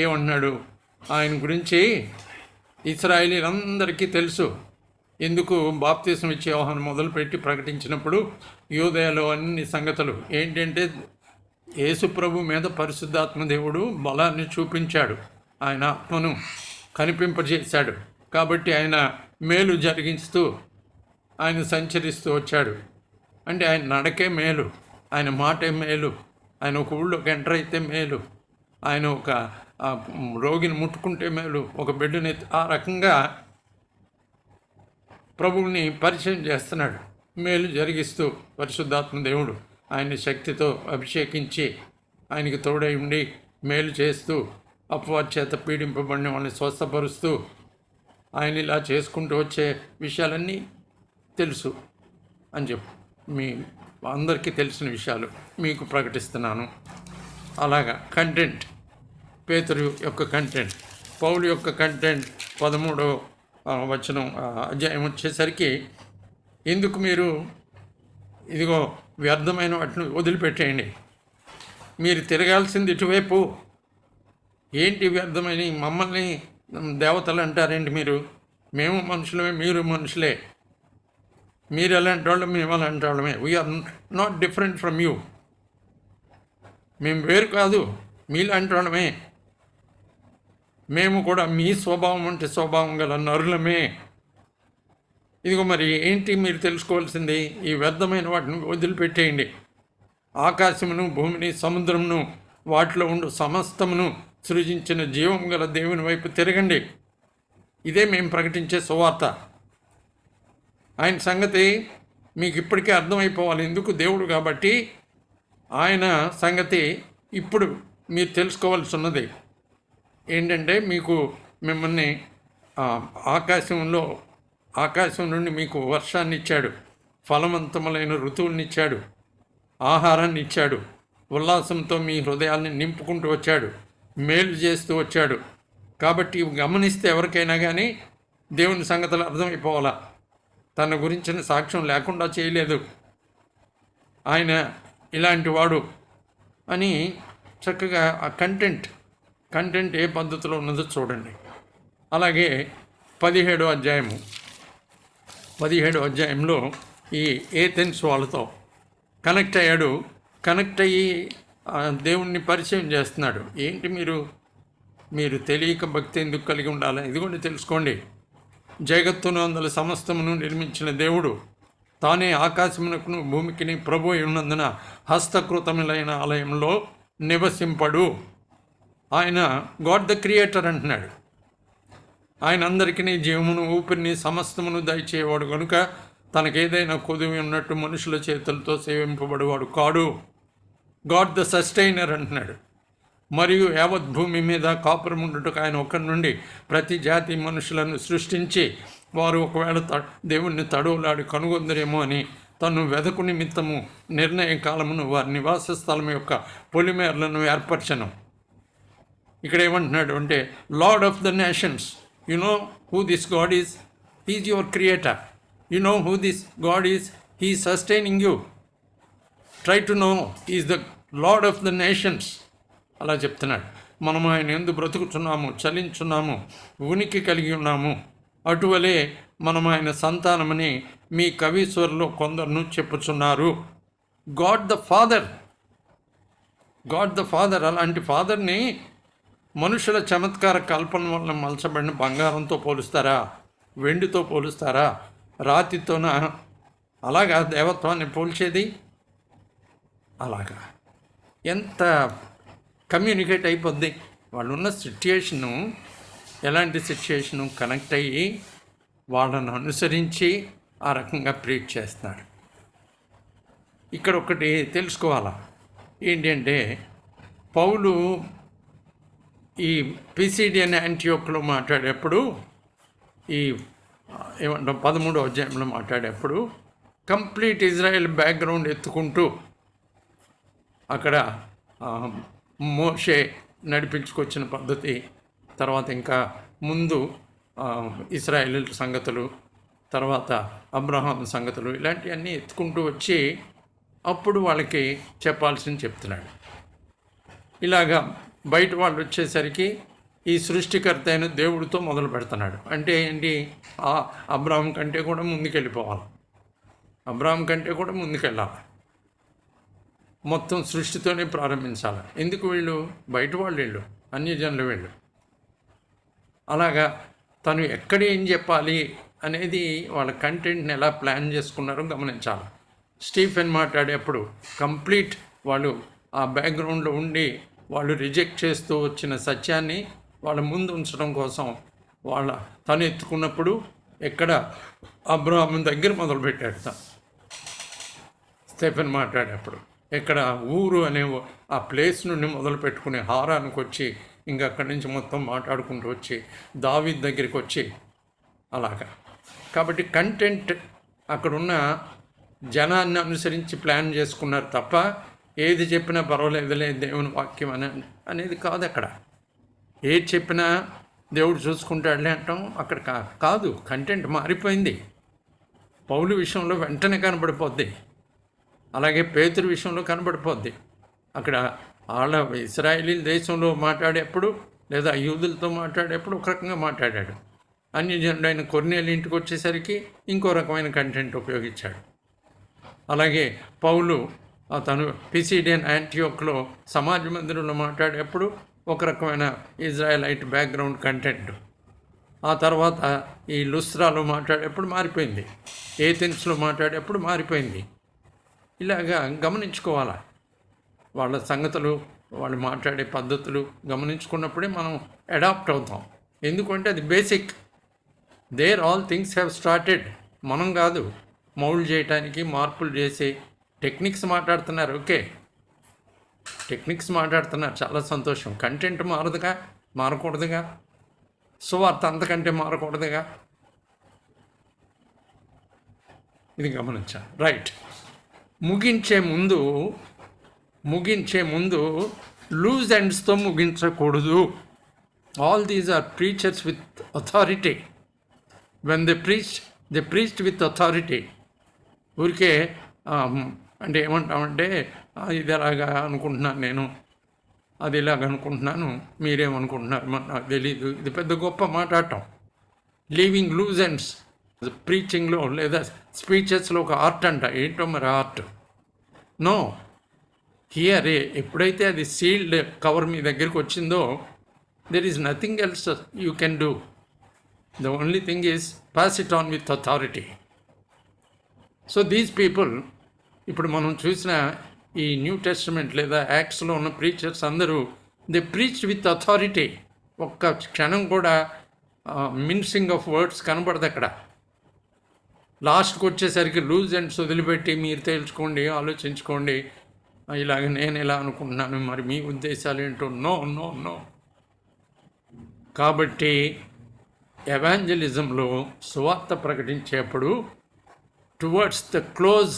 ఏమన్నాడు? ఆయన గురించి ఇశ్రాయేలీలందరికీ తెలుసు. ఎందుకు? బాప్తీసం ఇచ్చే యోహాను మొదలుపెట్టి ప్రకటించినప్పుడు యూదయలో అన్ని సంగతులు ఏంటంటే యేసు ప్రభు మీద పరిశుద్ధాత్మ దేవుడు బలాన్ని చూపించాడు, ఆయన ఆత్మను కనిపింపజేశాడు. కాబట్టి ఆయన మేలు జరిగిస్తూ ఆయన సంచరిస్తూ వచ్చాడు. అంటే ఆయన నడకే మేలు, ఆయన మాటే మేలు, ఆయన ఒక ఊళ్ళోకి ఎంటర్ అయితే మేలు, ఆయన ఒక రోగిని ముట్టుకుంటే మేలు, ఒక బిడ్డని, ఆ రకంగా ప్రభువుని పరిచయం చేస్తున్నాడు. మేలు జరిగిస్తూ పరిశుద్ధాత్మ దేవుడు ఆయన్ని శక్తితో అభిషేకించి ఆయనకి తోడై ఉండి మేలు చేస్తూ అపవాది చేత పీడింపబడిన వాళ్ళని స్వస్థపరుస్తూ ఆయన ఇలా చేసుకుంటూ వచ్చే విషయాలన్నీ తెలుసు అని చెప్పు. మీ అందరికీ తెలిసిన విషయాలు మీకు ప్రకటిస్తున్నాను. అలాగా కంటెంట్, పేతురు యొక్క కంటెంట్, పౌలు యొక్క కంటెంట్ 13వ వచనం అధ్యాయం వచ్చేసరికి, ఎందుకు మీరు ఇదిగో వ్యర్థమైన వాటిని వదిలిపెట్టేయండి, మీరు తిరగాల్సింది ఇటువైపు. ఏంటి వ్యర్థమైన? మమ్మల్ని దేవతలు అంటారేంటి మీరు? మేము మనుషులమే, మీరు మనుషులే. మీరు ఎలాంటి వాళ్ళం, మేము అలాంటి వాళ్ళమే. We're not different from you. మేము వేరు కాదు, మీలాంటి వాళ్ళమే. మేము కూడా మీ స్వభావం అంటే స్వభావం గల నరులమే. ఇదిగో మరి ఏంటి మీరు తెలుసుకోవాల్సింది? ఈ వ్యర్థమైన వాటిని వదిలిపెట్టేయండి. ఆకాశమును, భూమిని, సముద్రమును, వాటిలో ఉండు సమస్తమును సృజించిన జీవం గల దేవుని వైపు తిరగండి. ఇదే మేము ప్రకటించే సువార్త. ఆయన సంగతి మీకు ఇప్పటికే అర్థమైపోవాలి. ఎందుకు? దేవుడు కాబట్టి ఆయన సంగతి ఇప్పుడు మీరు తెలుసుకోవాల్సి ఉన్నది ఏంటంటే, మిమ్మల్ని ఆకాశం నుండి మీకు వర్షాన్ని ఇచ్చాడు, ఫలవంతములైన ఋతువుల్ని ఇచ్చాడు, ఆహారాన్ని ఇచ్చాడు, ఉల్లాసంతో మీ హృదయాల్ని నింపుకుంటూ వచ్చాడు, మేలు చేస్తూ వచ్చాడు. కాబట్టి ఇవి గమనిస్తే ఎవరికైనా కానీ దేవుని సంగతులు అర్థమైపోవాలా. తన గురించిన సాక్ష్యం లేకుండా చేయలేదు ఆయన, ఇలాంటి వాడు అని చక్కగా ఆ కంటెంట్ ఏ పద్ధతిలో ఉన్నదో చూడండి. అలాగే 17వ అధ్యాయంలో ఈ ఏథెన్స్ వాళ్ళతో కనెక్ట్ అయ్యి దేవుణ్ణి పరిచయం చేస్తున్నాడు. ఏంటి మీరు తెలియక భక్తి ఎందుకు కలిగి ఉండాలి? ఇదిగోండి తెలుసుకోండి, జగత్తును అందుల సమస్తమును నిర్మించిన దేవుడు తానే ఆకాశమునకును భూమికిని ప్రభు ఉన్నందున హస్తకృతములైన ఆలయంలో నివసింపడు. ఆయన గాడ్ ద క్రియేటర్ అంటున్నాడు. ఆయన అందరికీ జీవమును, ఊపిరిని, సమస్తమును దయచేవాడు కనుక తనకేదైనా కొదువి ఉన్నట్టు మనుషుల చేతులతో సేవింపబడేవాడు కాడు. గాడ్ ద సస్టైనర్ అంటున్నాడు. మరియు యావత్ భూమి మీద కాపురముండుటకు ఆయన ఒకరి నుండి ప్రతి జాతి మనుషులను సృష్టించి, వారు ఒకవేళ దేవుణ్ణి తడవులాడి కనుగొందరేమో అని తను వెదకు నిమిత్తము నిర్ణయ కాలమును వారి నివాస స్థలం యొక్క పొలిమేరలను ఏర్పరచను. ఇక్కడ ఏమంటున్నాడు అంటే, lord of the nations, you know who this god is? He's your creator. You know who this god is? He sustaining you. Try to know is the lord of the nations అలా చెప్తున్నాడు. మనం ఆయన యందు బ్రతుకుతున్నాము, చలించున్నాము, ఉనికి కలిగి ఉన్నాము. అటువలే మనం ఆయన సంతానమని మీ కవీశ్వరులో కొందరును చెప్పుచున్నారు. గాడ్ ద ఫాదర్ అలాంటి ఫాదర్ని మనుషుల చమత్కార కల్పన వల్ల మలచబడిన బంగారంతో పోలుస్తారా, వెండితో పోలుస్తారా, రాతితోన? అలాగా దేవత్వాన్ని పోల్చేది? అలాగా ఎంత కమ్యూనికేట్ అయిపోద్ది. వాళ్ళు ఉన్న సిచ్యుయేషను ఎలాంటి సిచ్యుయేషను కనెక్ట్ అయ్యి వాళ్ళను అనుసరించి ఆ రకంగా ప్రీచ్ చేస్తున్నాడు. ఇక్కడ ఒకటి తెలుసుకోవాలా, ఏంటి అంటే పౌలు ఈ పిసిడియన్ యాంటియోక్లో మాట్లాడేప్పుడు, ఈ ఏమంటాం 13వ అధ్యాయంలో మాట్లాడేప్పుడు కంప్లీట్ ఇజ్రాయెల్ బ్యాక్గ్రౌండ్ ఎత్తుకుంటూ అక్కడ మోషే నడిపించుకొచ్చిన పద్ధతి, తర్వాత ఇంకా ముందు ఇశ్రాయేలీయుల సంగతులు, తర్వాత అబ్రహాం సంగతులు, ఇలాంటివన్నీ ఎత్తుకుంటూ వచ్చి అప్పుడు వాళ్ళకి చెప్పాల్సింది చెప్తున్నాడు. ఇలాగా బయట వాళ్ళు వచ్చేసరికి ఈ సృష్టికర్త అయిన దేవుడితో మొదలు పెడుతున్నాడు. అంటే ఏంటి? అబ్రహాం కంటే కూడా ముందుకెళ్ళిపోవాలి, అబ్రహాం కంటే కూడా ముందుకెళ్ళాలి, మొత్తం సృష్టితోనే ప్రారంభించాలి. ఎందుకు? వీళ్ళు బయట వాళ్ళు, వీళ్ళు అన్యజనులు, వీళ్ళు. అలాగా తను ఎక్కడ ఏం చెప్పాలి అనేది వాళ్ళ కంటెంట్ని ఎలా ప్లాన్ చేసుకున్నారో గమనించాలి. స్టీఫెన్ మాట్లాడేప్పుడు కంప్లీట్ వాళ్ళు ఆ బ్యాక్గ్రౌండ్లో ఉండి వాళ్ళు రిజెక్ట్ చేస్తూ వచ్చిన సత్యాన్ని వాళ్ళ ముందు ఉంచడం కోసం తను ఎత్తుకున్నప్పుడు ఎక్కడ అబ్రహాం దగ్గర మొదలుపెట్టాడు. స్టీఫెన్ మాట్లాడేప్పుడు ఎక్కడ ఊరు అనే ఆ ప్లేస్ నుండి మొదలు పెట్టుకుని హారానికి వచ్చి ఇంకా అక్కడి నుంచి మొత్తం మాట్లాడుకుంటూ వచ్చి దావీదు దగ్గరికి వచ్చి అలాగా. కాబట్టి కంటెంట్ అక్కడున్న జనాన్ని అనుసరించి ప్లాన్ చేసుకున్నారు తప్ప ఏది చెప్పినా పర్వాలేదులే దేవుని వాక్యం అనేది కాదు. అక్కడ ఏది చెప్పినా దేవుడు చూసుకుంటాడులే అంటాం అక్కడ కాదు. కంటెంట్ మారిపోయింది. పౌలు విషయంలో వెంటనే కనబడిపోద్ది, అలాగే పేతురు విషయంలో కనబడిపోద్ది. అక్కడ వాళ్ళ ఇశ్రాయేలీ దేశంలో మాట్లాడేప్పుడు లేదా యూదులతో మాట్లాడేప్పుడు ఒక రకంగా మాట్లాడాడు. అన్యజనుడైన కొర్నేలి ఇంటికి వచ్చేసరికి ఇంకో రకమైన కంటెంట్ ఉపయోగించాడు. అలాగే పౌలు తను పిసిడియన్ యాంటియోక్లో సమాజ మందిరంలో మాట్లాడేప్పుడు ఒక రకమైన ఇజ్రాయలైట్ బ్యాక్గ్రౌండ్ కంటెంట్. ఆ తర్వాత ఈ లుస్త్రాలో మాట్లాడేప్పుడు మారిపోయింది, ఏథెన్స్లో మాట్లాడేప్పుడు మారిపోయింది. ఇలాగా గమనించుకోవాలా వాళ్ళ సంగతులు, వాళ్ళు మాట్లాడే పద్ధతులు గమనించుకున్నప్పుడే మనం అడాప్ట్ అవుతాం. ఎందుకంటే అది basic. There all things have started. మనం కాదు మౌల్డ్ చేయడానికి మార్పులు చేసి టెక్నిక్స్ మాట్లాడుతున్నారు. ఓకే, టెక్నిక్స్ మాట్లాడుతున్నారు, చాలా సంతోషం. కంటెంట్ మారకూడదుగా, సువార్త అంతకంటే మారకూడదుగా. ఇది గమనించాలి. రైట్. ముగించే ముందు లూజ్ ఎండ్స్తో ముగించకూడదు. All these are preachers with authority. When they preached with authority. ఊరికే అంటే ఏమంటామంటే ఇది ఎలాగా అనుకుంటున్నాను నేను, అది ఇలాగ అనుకుంటున్నాను, మీరేమనుకుంటున్నారు నాకు తెలీదు, ఇది పెద్ద గొప్ప మాట్లాడటం. లీవింగ్ లూజ్ ఎండ్స్ ప్రీచింగ్లో లేదా స్పీచెస్లో ఒక ఆర్ట్ అంట. ఏంటో మరి ఆర్ట్? నో, హియర్ ఎప్పుడైతే అది సీల్డ్ కవర్ మీ దగ్గరికి వచ్చిందో there is nothing else you can do. The only thing is pass it on with authority. So these people, ఇప్పుడు మనం చూసిన ఈ న్యూ టెస్టమెంట్ లేదా యాక్ట్స్లో ఉన్న ప్రీచర్స్ అందరూ దే ప్రీచ్ విత్ అథారిటీ. ఒక్క క్షణం కూడా మిన్సింగ్ ఆఫ్ వర్డ్స్ కనబడదు అక్కడ. లాస్ట్కి వచ్చేసరికి లూజ్ ఎండ్స్ వదిలిపెట్టి మీరు తేల్చుకోండి, ఆలోచించుకోండి, ఇలాగ నేను ఎలా అనుకుంటున్నాను, మరి మీ ఉద్దేశాలు ఏంటో. No no no. కాబట్టి ఎవాంజలిజంలో సువార్త ప్రకటించేప్పుడు towards the close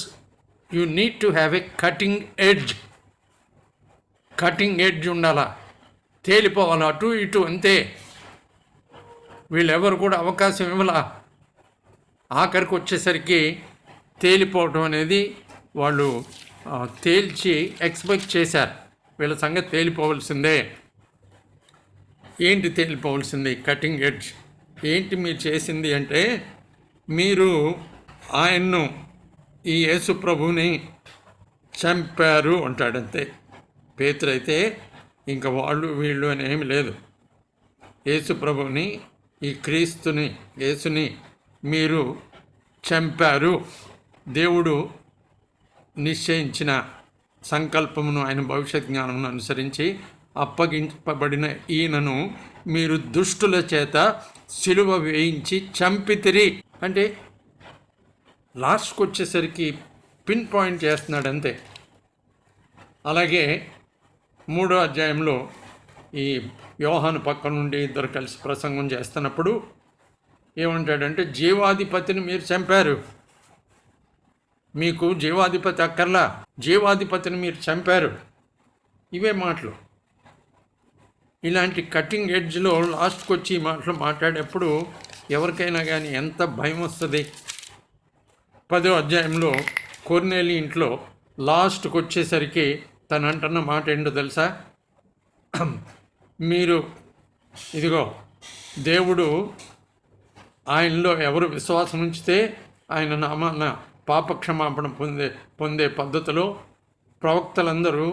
you need to have a cutting edge ఉండాలా. తేలిపోవాలి అటు ఇటు, అంతే. వీళ్ళెవరు కూడా అవకాశం ఇవ్వాల. ఆఖరికి వచ్చేసరికి తేలిపోవటం అనేది వాళ్ళు తేల్చి ఎక్స్పెక్ట్ చేశారు. వీళ్ళ సంగతి తేలిపోవలసిందే. ఏంటి తేలిపోవలసింది? Cutting edge. ఏంటి మీరు చేసింది అంటే, మీరు ఆయన్ను, ఈ యేసు ప్రభుని చంపారు అంటాడంతే. పేతురైతే ఇంకా వాళ్ళు వీళ్ళు అని ఏమి లేదు. యేసు ప్రభుని, ఈ క్రీస్తుని, యేసుని మీరు చంపారు. దేవుడు నిశ్చయించిన సంకల్పమును, ఆయన భవిష్యత్ జ్ఞానమును అనుసరించి అప్పగింపబడిన ఈయనను మీరు దుష్టుల చేత సిలువ వేయించి చంపితిరి. అంటే లాస్ట్కి వచ్చేసరికి పిన్ పాయింట్ చేస్తున్నాడు అంతే. అలాగే 3వ అధ్యాయంలో ఈ యోహాను పక్క నుండి ఇద్దరు కలిసి ప్రసంగం చేస్తున్నప్పుడు ఏమంటాడంటే, జీవాధిపతిని మీరు చంపారు, మీకు జీవాధిపతి అక్కర్లా, జీవాధిపతిని మీరు చంపారు. ఇవే మాటలు. ఇలాంటి కటింగ్ ఎడ్జ్లో లాస్ట్కి వచ్చి ఈ మాటలు మాట్లాడేప్పుడు ఎవరికైనా కానీ ఎంత భయం వస్తుంది. 10వ అధ్యాయంలో కొర్నేలి ఇంట్లో లాస్ట్కి వచ్చేసరికి తను అంటున్న మాట ఏంటో తెలుసా? మీరు ఇదిగో, దేవుడు ఆయనలో ఎవరు విశ్వాసం ఉంచితే ఆయన నామాన పాపక్షమాపణ పొందే పద్ధతిలో ప్రవక్తలందరూ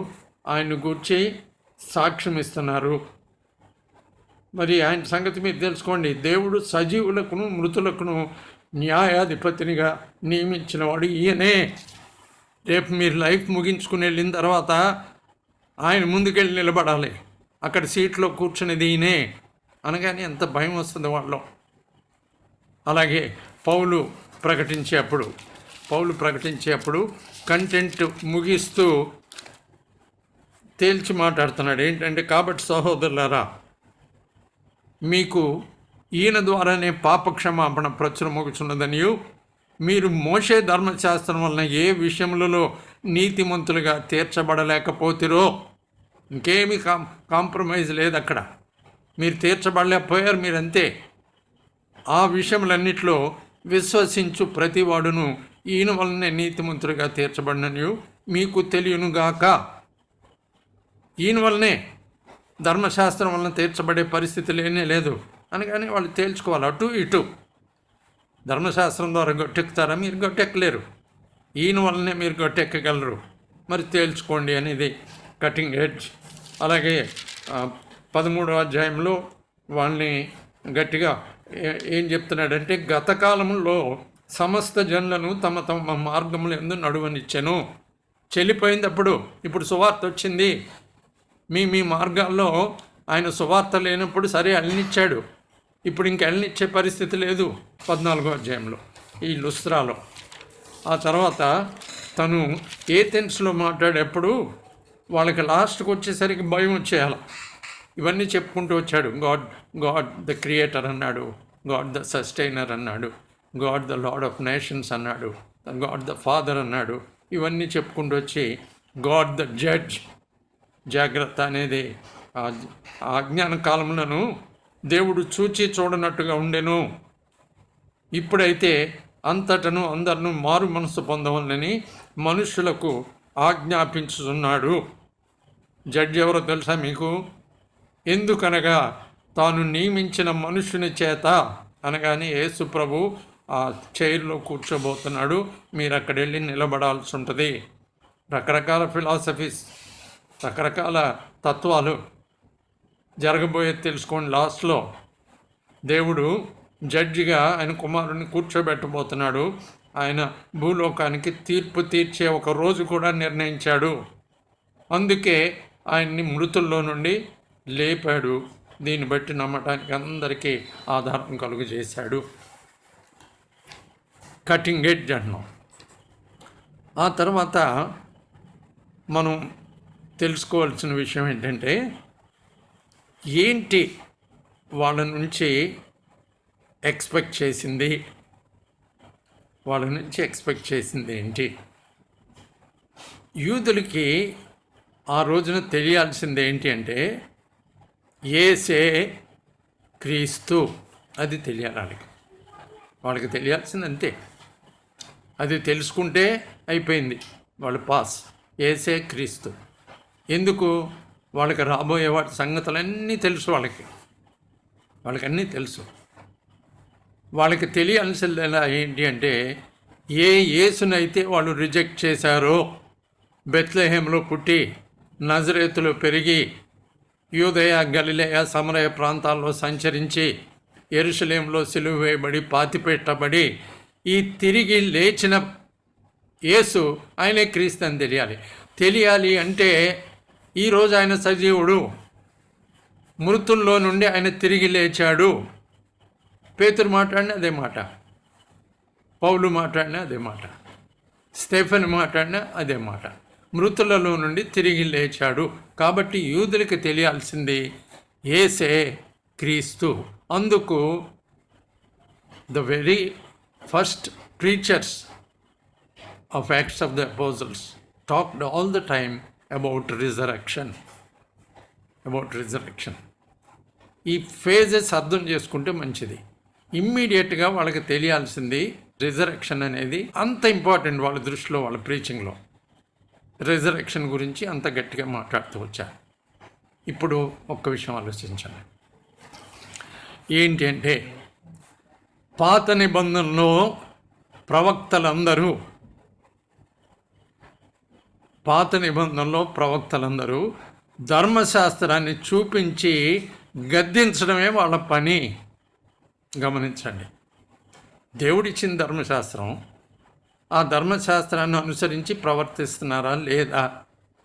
ఆయన గూర్చి సాక్ష్యం ఇస్తున్నారు. మరి ఆయన సంగతి మీరు తెలుసుకోండి. దేవుడు సజీవులకును మృతులకును న్యాయాధిపతినిగా నియమించిన వాడు ఈయనే. రేపు మీరు లైఫ్ ముగించుకుని వెళ్ళిన తర్వాత ఆయన ముందుకెళ్ళి నిలబడాలి. అక్కడ సీట్లో కూర్చునేది ఈయనే అనగానే ఎంత భయం వస్తుంది వాళ్ళలో. అలాగే పౌలు ప్రకటించేప్పుడు కంటెంట్ ముగిస్తూ తేల్చి మాట్లాడుతున్నాడు. ఏంటంటే, కాబట్టి సహోదరులారా, మీకు ఈయన ద్వారానే పాపక్షమాపణ ప్రచురమొగుచున్నదనియు, మీరు మోషే ధర్మశాస్త్రం వలన ఏ విషయములలో నీతిమంతులుగా తీర్చబడలేకపోతిరో, ఇంకేమీ కాంప్రమైజ్ లేదు అక్కడ, మీరు తీర్చబడలేకపోయారు, మీరంతే. ఆ విషయములన్నిటిలో విశ్వసించు ప్రతివాడును ఈయన వలనే నీతిమంతులుగా తీర్చబడిననియు మీకు తెలియనుగాక. ఈయన వల్లనే, ధర్మశాస్త్రం వలన తీర్చబడే పరిస్థితి లేనే లేదు అనగానే వాళ్ళు తేల్చుకోవాలి. అటు ఇటు ధర్మశాస్త్రం ద్వారా గట్టెక్కుతారా? మీరు గట్టెక్కలేరు. ఈయన వల్లనే మీరు గట్టెక్కగలరు. మరి తేల్చుకోండి అనేది కటింగ్ ఎడ్జ్. అలాగే 13వ అధ్యాయంలో వాళ్ళని గట్టిగా ఏం చెప్తున్నాడంటే, గత కాలంలో సమస్త జనులను తమ తమ మార్గములు ఎందు నడువనిచ్చెను. చెల్లిపోయింది అప్పుడు, ఇప్పుడు సువార్త వచ్చింది. మీ మార్గాల్లో ఆయన సువార్త లేనప్పుడు సరే అల్నిచ్చాడు, ఇప్పుడు ఇంక అల్నిచ్చే పరిస్థితి లేదు. 14వ అధ్యాయంలో ఈ లుస్త్రాలో. ఆ తర్వాత తను ఏథెన్స్లో మాట్లాడేప్పుడు వాళ్ళకి లాస్ట్కి వచ్చేసరికి భయం వచ్చేయాలి. ఇవన్నీ చెప్పుకుంటూ వచ్చాడు. గాడ్ ద క్రియేటర్ అన్నాడు, గాడ్ ద సస్టైనర్ అన్నాడు, God the lord of nations అన్నాడు, గాడ్ ద ఫాదర్ అన్నాడు. ఇవన్నీ చెప్పుకుంటూ వచ్చి గాడ్ ద జడ్జ్, జాగ్రత్త అనేది అజ్ఞాన కాలంలోనూ దేవుడు చూచి చూడనట్టుగా ఉండెను, ఇప్పుడైతే అంతటను అందరినూ మారు మనసు పొందవాలని మనుషులకు ఆజ్ఞాపించుతున్నాడు. జడ్జి ఎవరో తెలుసా మీకు? ఎందుకనగా తాను నియమించిన మనుషుని చేత అనగానే యేసు ప్రభు ఆ చైర్లో కూర్చోబోతున్నాడు. మీరు అక్కడ వెళ్ళి నిలబడాల్సి ఉంటుంది. రకరకాల ఫిలాసఫీస్, రకరకాల తత్వాలు జరగబోయేది తెలుసుకోండి. లాస్ట్లో దేవుడు జడ్జిగా ఆయన కుమారుని కూర్చోబెట్టబోతున్నాడు. ఆయన భూలోకానికి తీర్పు తీర్చే ఒక రోజు కూడా నిర్ణయించాడు. అందుకే ఆయన్ని మృతుల్లో నుండి లేపాడు. దీన్ని బట్టి నమ్మటానికి అందరికీ ఆధారం కలుగు చేశాడు. కటింగ్ ఎడ్జ్ అన్నాం. ఆ తర్వాత మనం తెలుసుకోవాల్సిన విషయం ఏంటంటే, ఏంటి వాళ్ళ నుంచి ఎక్స్పెక్ట్ చేసింది ఏంటి? యూదులకి ఆ రోజున తెలియాల్సింది ఏంటి అంటే, యేసే క్రీస్తు, అది తెలియాలి వాళ్ళకి తెలియాల్సింది అంతే. అది తెలుసుకుంటే అయిపోయింది, వాళ్ళు పాస్. యేసే క్రీస్తు. ఎందుకు? వాళ్ళకి రాబోయే వాటి సంగతులన్నీ తెలుసు. వాళ్ళకి అన్నీ తెలుసు. వాళ్ళకి తెలియాల్సింది ఏంటి అంటే, ఏ యేసునైతే వాళ్ళు రిజెక్ట్ చేశారో, బెత్లెహేంలో పుట్టి నజరేతులో పెరిగి యూదయ, గలిలయ, సమరయ ప్రాంతాల్లో సంచరించి యెరూషలేంలో సిలువ వేయబడి పాతిపెట్టబడి ఈ తిరిగి లేచిన యేసు ఆయనే క్రీస్తు అని తెలియాలి అంటే ఈరోజు ఆయన సజీవుడు, మృతుల్లో నుండి ఆయన తిరిగి లేచాడు. పేతురు మాట్లాడిన అదే మాట, పౌలు మాట్లాడిన అదే మాట, స్టెఫెన్ మాట్లాడిన అదే మాట. మృతులలో నుండి తిరిగి లేచాడు. కాబట్టి యూదులకు తెలియాల్సింది యేసే క్రీస్తు. అందుకు the very first preachers of Acts of the Apostles talked all the time about resurrection. ఈ ఫేజెస్ అర్థం చేసుకుంటే మంచిది. ఇమ్మీడియట్గా వాళ్ళకి తెలియాల్సింది రిజరెక్షన్ అనేది అంత ఇంపార్టెంట్ వాళ్ళ దృష్టిలో, వాళ్ళ ప్రీచింగ్లో రిజరెక్షన్ గురించి అంత గట్టిగా మాట్లాడుతూ వచ్చారు. ఇప్పుడు ఒక్క విషయం ఆలోచించండి. ఏంటి అంటే, పాత నిబంధనలో ప్రవక్తలందరూ ధర్మశాస్త్రాన్ని చూపించి గద్దించడమే వాళ్ళ పని. గమనించండి, దేవుడిచ్చిన ధర్మశాస్త్రం, ఆ ధర్మశాస్త్రాన్ని అనుసరించి ప్రవర్తిస్తున్నారా లేదా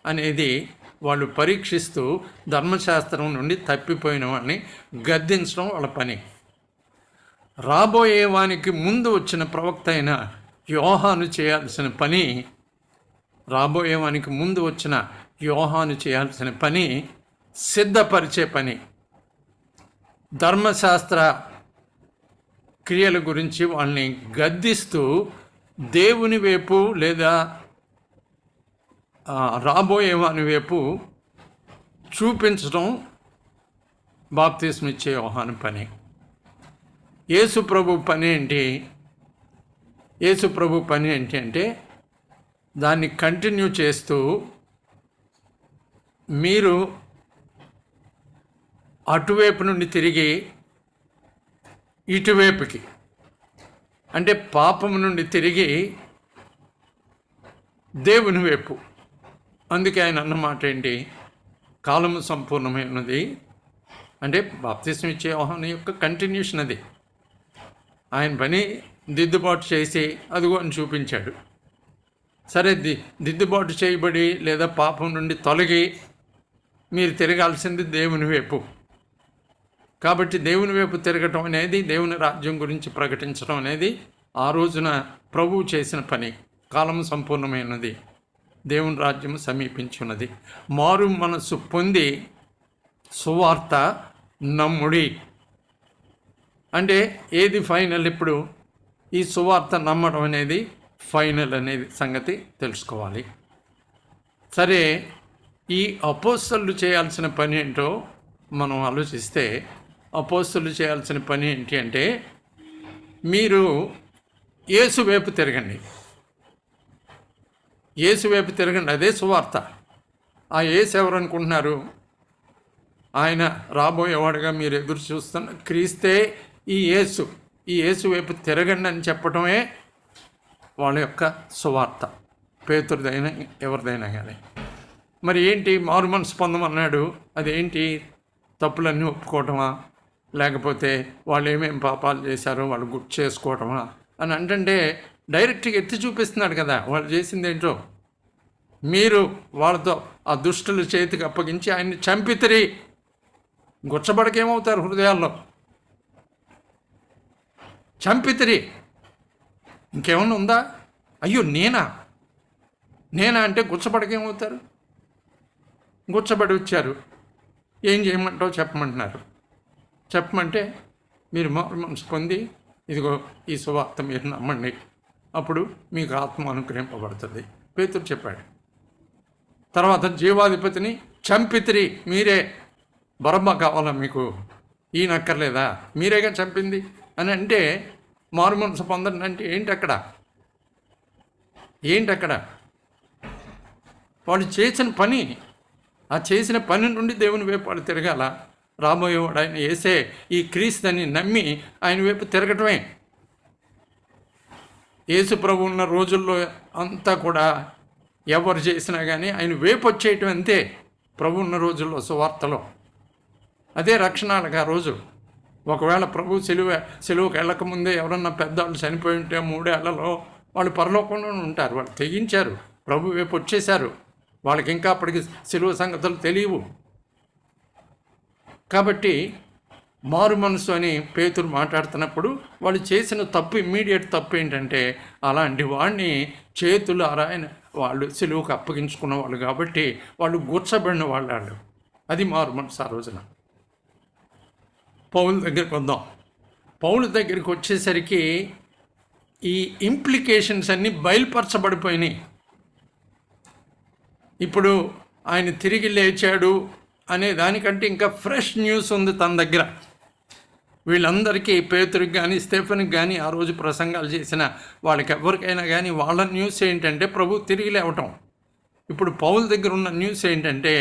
అనేది వాళ్ళు పరీక్షిస్తూ ధర్మశాస్త్రం నుండి తప్పిపోయిన వాడిని గద్దించడం వాళ్ళ పని. రాబోయే వానికి ముందు వచ్చిన ప్రవక్త అయిన యోహాను చేయాల్సిన పని సిద్ధపరిచే పని. ధర్మశాస్త్ర క్రియల గురించి వాళ్ళని గద్దిస్తూ దేవుని వైపు లేదా రాబోయే వాని వైపు చూపించడం బాప్తిస్మం ఇచ్చే యోహాను పని. యేసు ప్రభు పని ఏంటి అంటే దాన్ని కంటిన్యూ చేస్తూ మీరు అటువైపు నుండి తిరిగి ఇటువైపుకి, అంటే పాపం నుండి తిరిగి దేవుని వైపు. అందుకే ఆయన అన్నమాట ఏంటి, కాలము సంపూర్ణమైనది. అంటే బాప్తిస్మం ఇచ్చే యోహాను యొక్క కంటిన్యూషన్ అది. ఆయన పని దిద్దుబాటు చేసి అదిగో అని చూపించాడు. సరే, దిద్దుబాటు చేయబడి లేదా పాపం నుండి తొలగి మీరు తిరగాల్సింది దేవుని వైపు. కాబట్టి దేవుని వైపు తిరగటం అనేది, దేవుని రాజ్యం గురించి ప్రకటించడం అనేది ఆ రోజున ప్రభువు చేసిన పని. కాలం సంపూర్ణమైనది, దేవుని రాజ్యం సమీపించున్నది. మారు మనసు పొంది సువార్త నమ్ముడి. అంటే ఏది ఫైనల్? ఇప్పుడు ఈ సువార్త నమ్మడం అనేది ఫైనల్ అనేది సంగతి తెలుసుకోవాలి. సరే, ఈ అపోస్తలులు చేయాల్సిన పని ఏంటో మనం ఆలోచిస్తే, అపోస్తలులు చేయాల్సిన పని ఏంటి అంటే, మీరు యేసు వైపు తిరగండి. అదే సువార్త. ఆ యేసు ఎవరు అనుకుంటున్నారు? ఆయన రాబోయేవాడుగా మీరు ఎదురు చూస్తున్న క్రీస్తే ఈ యేసు. ఈ యేసు వైపు తిరగండి అని చెప్పడమే వాళ్ళ యొక్క సువార్త, పేతురుదైనా ఎవరిదైనా కానీ. మరి ఏంటి మారు మనసు పొందమన్నాడు? అదేంటి? తప్పులన్నీ ఒప్పుకోవటమా, లేకపోతే వాళ్ళు ఏమేమి పాపాలు చేశారో వాళ్ళు గుర్తు చేసుకోవటమా అని అంటే డైరెక్ట్గా ఎత్తి చూపిస్తున్నాడు కదా వాళ్ళు చేసింది ఏంటో. మీరు వాళ్ళతో ఆ దుష్టుల చేతికి అప్పగించి ఆయన్ని చంపితిరి. గుచ్చబడకేమవుతారు హృదయాల్లో? చంపితిరి. ఇంకేమన్నా ఉందా? అయ్యో నేనా అంటే గుచ్చబడకేమవుతారు? గుచ్చబడి వచ్చారు, ఏం చేయమంటావు చెప్పమంటున్నారు. చెప్పమంటే మీరు మనసు పొంది ఇదిగో ఈ సువార్త మీరు నమ్మండి, అప్పుడు మీకు ఆత్మ అనుగ్రహింపబడుతుంది. పేతురు చెప్పాడు. తర్వాత జీవాధిపతిని చంపితిరి మీరే. బరబ్బా కావాలా మీకు? ఈయనక్కర్లేదా? మీరేగా చంపింది అని అంటే మారు మనసు పొందండి అంటే ఏంటి అక్కడ? వాళ్ళు చేసిన పని, ఆ చేసిన పని నుండి దేవుని వైపు వాళ్ళు తిరగాల. రాబోయేవాడు ఆయన యేసే, ఈ క్రీస్తుని నమ్మి ఆయన వైపు తిరగటమే. యేసు ప్రభు ఉన్న రోజుల్లో అంతా కూడా ఎవరు చేసినా కానీ ఆయన వైపు వచ్చేయటం అంతే. ప్రభు ఉన్న రోజుల్లో సువార్తలో అదే రక్షణాలకు ఆ రోజు. ఒకవేళ ప్రభు సెలువుకి వెళ్ళకముందే ఎవరన్నా పెద్దవాళ్ళు చనిపోయి ఉంటే 3 ఏళ్లలో వాళ్ళు పరలోకంలోనే ఉంటారు. వాళ్ళు తెగించారు, ప్రభు వైపు వచ్చేశారు. వాళ్ళకి ఇంకా అప్పటికి సెలువు సంగతులు తెలియవు. కాబట్టి మారు మనసు అని పేతురు మాట్లాడుతున్నప్పుడు వాళ్ళు చేసిన తప్పు, ఇమ్మీడియట్ తప్పు ఏంటంటే అలాంటి వాడిని చేతులు ఆయన వాళ్ళు సెలువుకు అప్పగించుకున్న వాళ్ళు కాబట్టి వాళ్ళు గుర్చబడిన వాళ్ళు. అది మారు మనసు ఆ రోజున. పౌలు దగ్గరికి వద్దాం. పౌలు దగ్గరికి వచ్చేసరికి ఈ ఇంప్లికేషన్స్ అన్నీ బయలుపరచబడిపోయినాయి. ఇప్పుడు ఆయన తిరిగి లేచాడు అనే దానికంటే ఇంకా ఫ్రెష్ న్యూస్ ఉంది తన దగ్గర. వీళ్ళందరికీ, పేతురికి కానీ స్టెఫెన్కి కానీ ఆ రోజు ప్రసంగాలు చేసిన వాళ్ళకి ఎవరికైనా కానీ వాళ్ళ న్యూస్ ఏంటంటే ప్రభు తిరిగి లేవటం. ఇప్పుడు పౌలు దగ్గర ఉన్న న్యూస్ ఏంటంటే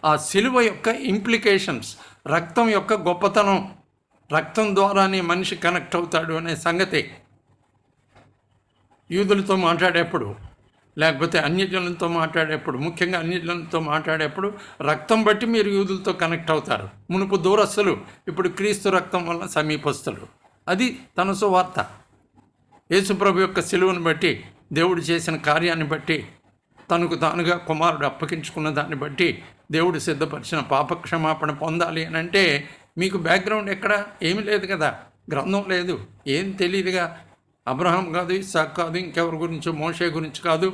ఆ సిలువ యొక్క ఇంప్లికేషన్స్, రక్తం యొక్క గొప్పతనం, రక్తం ద్వారానే మనిషి కనెక్ట్ అవుతాడు అనే సంగతి. యూదులతో మాట్లాడేప్పుడు, లేకపోతే అన్యజనులతో మాట్లాడేప్పుడు, ముఖ్యంగా అన్యజనులతో మాట్లాడేప్పుడు రక్తం బట్టి మీరు యూదులతో కనెక్ట్ అవుతారు. మునుపు దూరస్తులు, ఇప్పుడు క్రీస్తు రక్తం వల్ల సమీపస్తులు. అది తన సువార్త. యేసుప్రభు యొక్క సిలువను బట్టి, దేవుడు చేసిన కార్యాన్ని బట్టి, తనకు తానుగా కుమారుడు అప్పగించుకున్న దాన్ని బట్టి, దేవుడు సిద్ధపరిచిన పాపక్షమాపణ పొందాలి అని అంటే మీకు బ్యాక్గ్రౌండ్ ఎక్కడ? ఏమీ లేదు కదా, గ్రంథం లేదు, ఏం తెలియదుగా. అబ్రహాం కాదు, ఇస్సాకు కాదు, ఇంకెవరి గురించో, మోషే గురించి కాదు,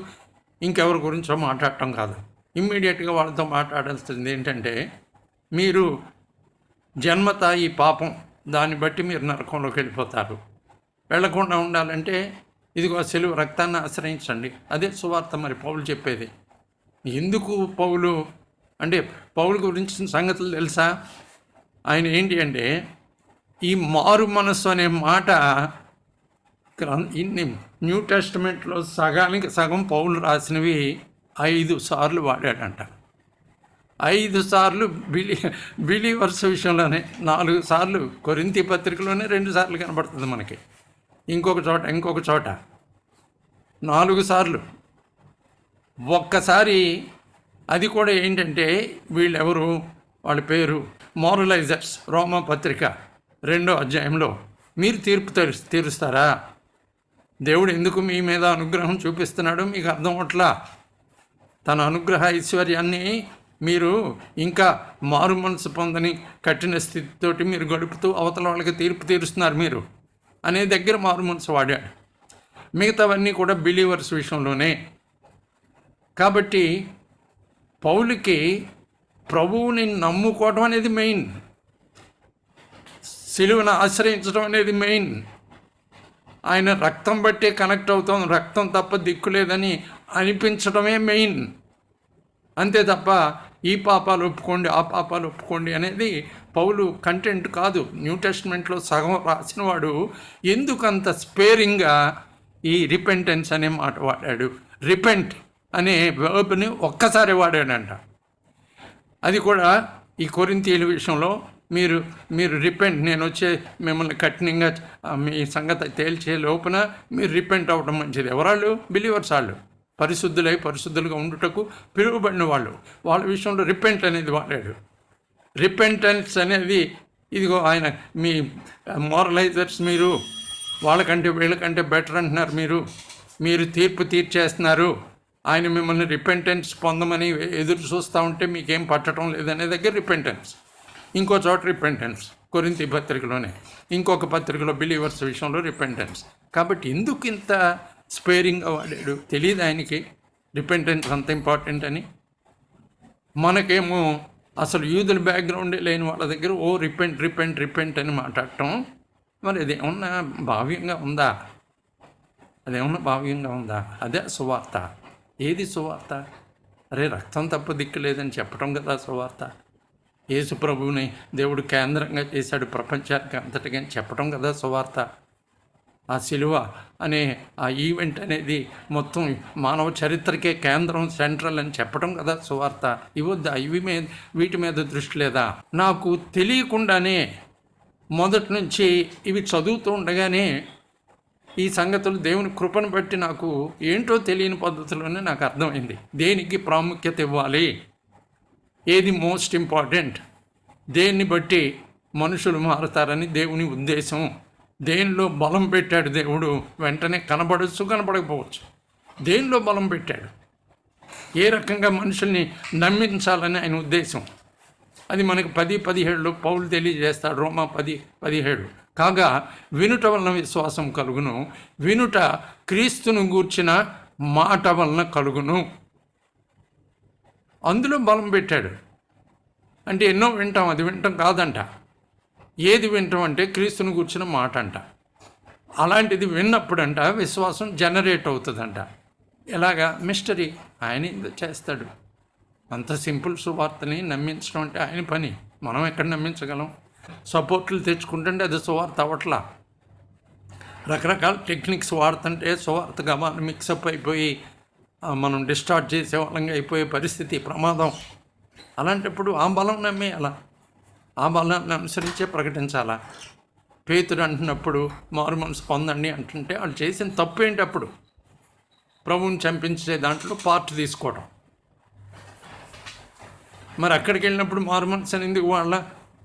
ఇంకెవరి గురించో మాట్లాడటం కాదు. ఇమ్మీడియట్గా వాళ్ళతో మాట్లాడాల్సింది ఏంటంటే మీరు జన్మత ఈ పాపం, దాన్ని బట్టి మీరు నరకంలోకి వెళ్ళిపోతారు. వెళ్లకుండా ఉండాలంటే ఇదిగో సెలువు రక్తాన్ని ఆశ్రయించండి. అదే సువార్త. మరి పౌలు చెప్పేది ఎందుకు? పౌలు అంటే పౌలు గురించిన సంగతులు తెలుసా? ఆయన ఏంటి అంటే ఈ మారు మనస్సు అనే మాట ఇన్ని న్యూ టెస్టమెంట్లో సగానికి సగం పౌలు రాసినవి 5 సార్లు వాడాడంట. 5 సార్లు బిలీవర్స్ విషయంలోనే, 4 సార్లు కొరింథీ పత్రికలోనే 2 సార్లు కనబడుతుంది మనకి, ఇంకొక చోట 4 సార్లు. ఒక్కసారి అది కూడా ఏంటంటే వీళ్ళెవరు, వాళ్ళ పేరు మోరలైజర్స్. రోమా పత్రిక 2వ అధ్యాయంలో మీరు తీర్పు తీరుస్తారా? దేవుడు ఎందుకు మీ మీద అనుగ్రహం చూపిస్తున్నాడో మీకు అర్థం అవట్లా. తన అనుగ్రహ ఐశ్వర్యాన్ని మీరు ఇంకా మారు మనసు పొందని కఠిన స్థితితోటి మీరు గడుపుతూ అవతల వాళ్ళకి తీర్పు తీరుస్తున్నారు మీరు అనే దగ్గర మారు మనసు వాడాడు. మిగతావన్నీ కూడా బిలీవర్స్ విషయంలోనే. కాబట్టి పౌలుకి ప్రభువుని నమ్ముకోవడం అనేది మెయిన్, సిలువను ఆశ్రయించడం అనేది మెయిన్. ఆయన రక్తం బట్టే కనెక్ట్ అవుతాం, రక్తం తప్ప దిక్కు లేదని అనిపించడమే మెయిన్. అంతే తప్ప ఈ పాపాలు ఒప్పుకోండి, ఆ పాపాలు ఒప్పుకోండి అనేది పౌలు కంటెంట్ కాదు. న్యూ టెస్ట్మెంట్లో సగం రాసిన వాడు ఎందుకంత స్పేరింగ్గా ఈ రిపెంటెన్స్ అనే మాట వాడాడు? రిపెంట్ అనే వర్బ్ని ఒక్కసారి వాడాడంట. అది కూడా ఈ కొరింథీయుల విషయంలో మీరు రిపెంట్, నేను వచ్చే మిమ్మల్ని కఠినంగా మీ సంగతి తేల్చే లోపున మీరు రిపెంట్ అవ్వడం మంచిది. ఎవరాళ్ళు? బిలీవర్స్ వాళ్ళు, పరిశుద్ధులుగా ఉండుటకు పిలువబడిన వాళ్ళు. వాళ్ళ విషయంలో రిపెంట్ అనేది వాడాడు. రిపెంటెన్స్ అనేది ఇదిగో ఆయన మీ మోరలైజర్స్, మీరు వాళ్ళకంటే వీళ్ళకంటే బెటర్ అంటున్నారు, మీరు తీర్పు తీర్చేస్తున్నారు, ఆయన మిమ్మల్ని రిపెంటెన్స్ పొందమని ఎదురు చూస్తూ ఉంటే మీకేం పట్టడం లేదనే దగ్గర రిపెంటెన్స్. ఇంకో చోట రిపెంటెన్స్ కొరింథీ పత్రికలోనే, ఇంకొక పత్రికలో బిలీవర్స్ విషయంలో రిపెంటెన్స్. కాబట్టి ఎందుకు ఇంత స్పేరింగ్గా వాడాడు తెలియదు ఆయనకి రిపెంటెన్స్ అంత ఇంపార్టెంట్ అని. మనకేమో అసలు యూదుల బ్యాక్గ్రౌండే లేని వాళ్ళ దగ్గర రిపెంట్ అని మాట్లాడటం, మరి అదేమన్నా భావ్యంగా ఉందా? అదే సువార్త. ఏది సువార్త? అరే రక్తం తప్ప దిక్కు లేదని చెప్పడం కదా సువార్త. యేసు ప్రభువుని దేవుడు కేంద్రంగా చేశాడు ప్రపంచానికి అంతటిగా చెప్పడం కదా సువార్త. ఆ సిలువ అనే ఆ ఈవెంట్ అనేది మొత్తం మానవ చరిత్రకే కేంద్రం, సెంట్రల్ అని చెప్పడం కదా సువార్త. ఇవద్దా? వీటి మీద దృష్టి లేదా? నాకు తెలియకుండానే మొదటి నుంచి ఇవి చదువుతూ ఉండగానే ఈ సంగతులు దేవుని కృపను బట్టి నాకు ఏంటో తెలియని పద్ధతిలోనే నాకు అర్థమైంది. దేనికి ప్రాముఖ్యత ఇవ్వాలి, ఏది మోస్ట్ ఇంపార్టెంట్, దేన్ని బట్టి మనుషులు మారుతారని దేవుని ఉద్దేశం. దేనిలో బలం పెట్టాడు దేవుడు, వెంటనే కనబడచ్చు, కనబడకపోవచ్చు. దేనిలో బలం పెట్టాడు, ఏ రకంగా మనుషుల్ని నమ్మించాలని ఆయన ఉద్దేశం, అది మనకు 10:17 పౌలు తెలియజేస్తాడు. రోమా 10:17 కాగా వినుట వలన విశ్వాసం కలుగును, వినుట క్రీస్తును గూర్చిన మాట వలన కలుగును. అందులో బలం పెట్టాడు. అంటే ఎన్నో వింటాం, అది వింటాం కాదంట. ఏది వింటాం అంటే క్రీస్తుని కూర్చున్న మాట అంట. అలాంటిది విన్నప్పుడంట విశ్వాసం జనరేట్ అవుతుందంట. ఎలాగా? మిస్టరీ ఆయన చేస్తాడు. అంత సింపుల్ సువార్తని నమ్మించడం అంటే ఆయన పని. మనం ఎక్కడ నమ్మించగలం? సపోర్ట్లు తెచ్చుకుంటుంటే అది సువార్త అవట్లా. రకరకాల టెక్నిక్స్ వాడుతుంటే సువార్త గమాన్ని మిక్సప్ అయిపోయి మనం డిస్టార్ట్ చేసే వాళ్ళంగా అయిపోయే పరిస్థితి, ప్రమాదం. అలాంటప్పుడు ఆ బలం నమ్మేయాలా, ఆ బలాన్ని అనుసరించే ప్రకటించాలా. పేతుడు అంటున్నప్పుడు మారు మనసు పొందండి అంటుంటే వాళ్ళు చేసిన తప్పు ఏంటి? అప్పుడు ప్రభువుని చంపించే దాంట్లో పార్ట్ తీసుకోవడం. మరి అక్కడికి వెళ్ళినప్పుడు మారు మనసు అని ఎందుకు వాళ్ళ?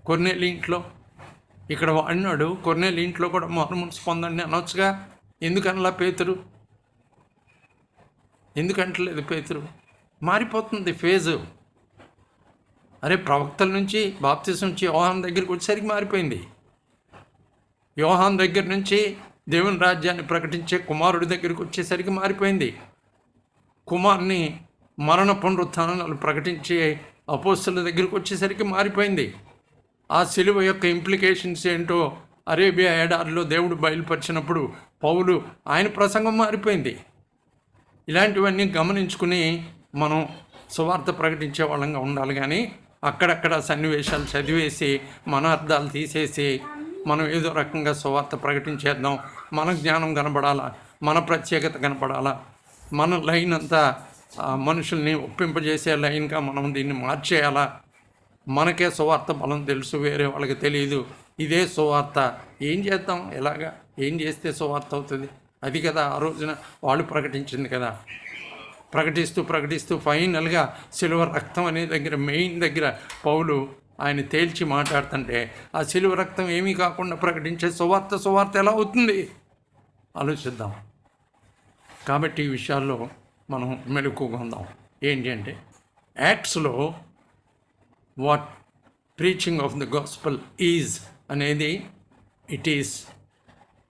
కొర్నేలి ఇంట్లో ఇక్కడ వాడినాడు, కొర్నేలి ఇంట్లో కూడా మారు మనసు పొందండి అనొచ్చుగా. ఎందుకనలా పేతురు? ఎందుకంటలేదు పేతురు? మారిపోతుంది ఫేజు. అరే ప్రవక్తల నుంచి, బాప్తిసం నుంచి యోహాన్ దగ్గరికి వచ్చేసరికి మారిపోయింది. యోహాన్ దగ్గర నుంచి దేవుని రాజ్యాన్ని ప్రకటించే కుమారుడి దగ్గరికి వచ్చేసరికి మారిపోయింది. కుమారుని మరణ పునరుత్థానాలు ప్రకటించే అపోస్తలుల దగ్గరికి వచ్చేసరికి మారిపోయింది. ఆ సిలువ యొక్క ఇంప్లికేషన్స్ ఏంటో అరేబియా ఎడారిలో దేవుడు బయలుపరిచినప్పుడు పౌలు ఆయన ప్రసంగం మారిపోయింది. ఇలాంటివన్నీ గమనించుకుని మనం సువార్త ప్రకటించే వాళ్ళంగా ఉండాలి. కానీ అక్కడక్కడ సన్నివేశాలు చదివేసి మన అర్థాలు తీసేసి మనం ఏదో రకంగా సువార్త ప్రకటించేద్దాం, మన జ్ఞానం కనపడాలా, మన ప్రత్యేకత కనపడాలా, మన లైన్ అంతా మనుషుల్ని ఒప్పింపజేసే లైన్గా మనం దీన్ని మార్చేయాలా, మనకే సువార్త బలం తెలుసు, వేరే వాళ్ళకి తెలియదు, ఇదే సువార్త, ఏం చేద్దాం, ఎలాగా, ఏం చేస్తే సువార్త అవుతుంది? అది కదా ఆ రోజున వాళ్ళు ప్రకటించింది కదా. ప్రకటిస్తూ ఫైనల్గా సిలువ రక్తం అనే దగ్గర, మెయిన్ దగ్గర పౌలు ఆయన తేల్చి మాట్లాడుతుంటే ఆ సిలువ రక్తం ఏమీ కాకుండా ప్రకటించే సువార్త ఎలా అవుతుంది? ఆలోచిద్దాం. కాబట్టి ఈ విషయాల్లో మనం మెలకువగా ఉందాం. ఏంటి అంటే యాక్ట్స్లో what preaching of the gospel is అనేది it is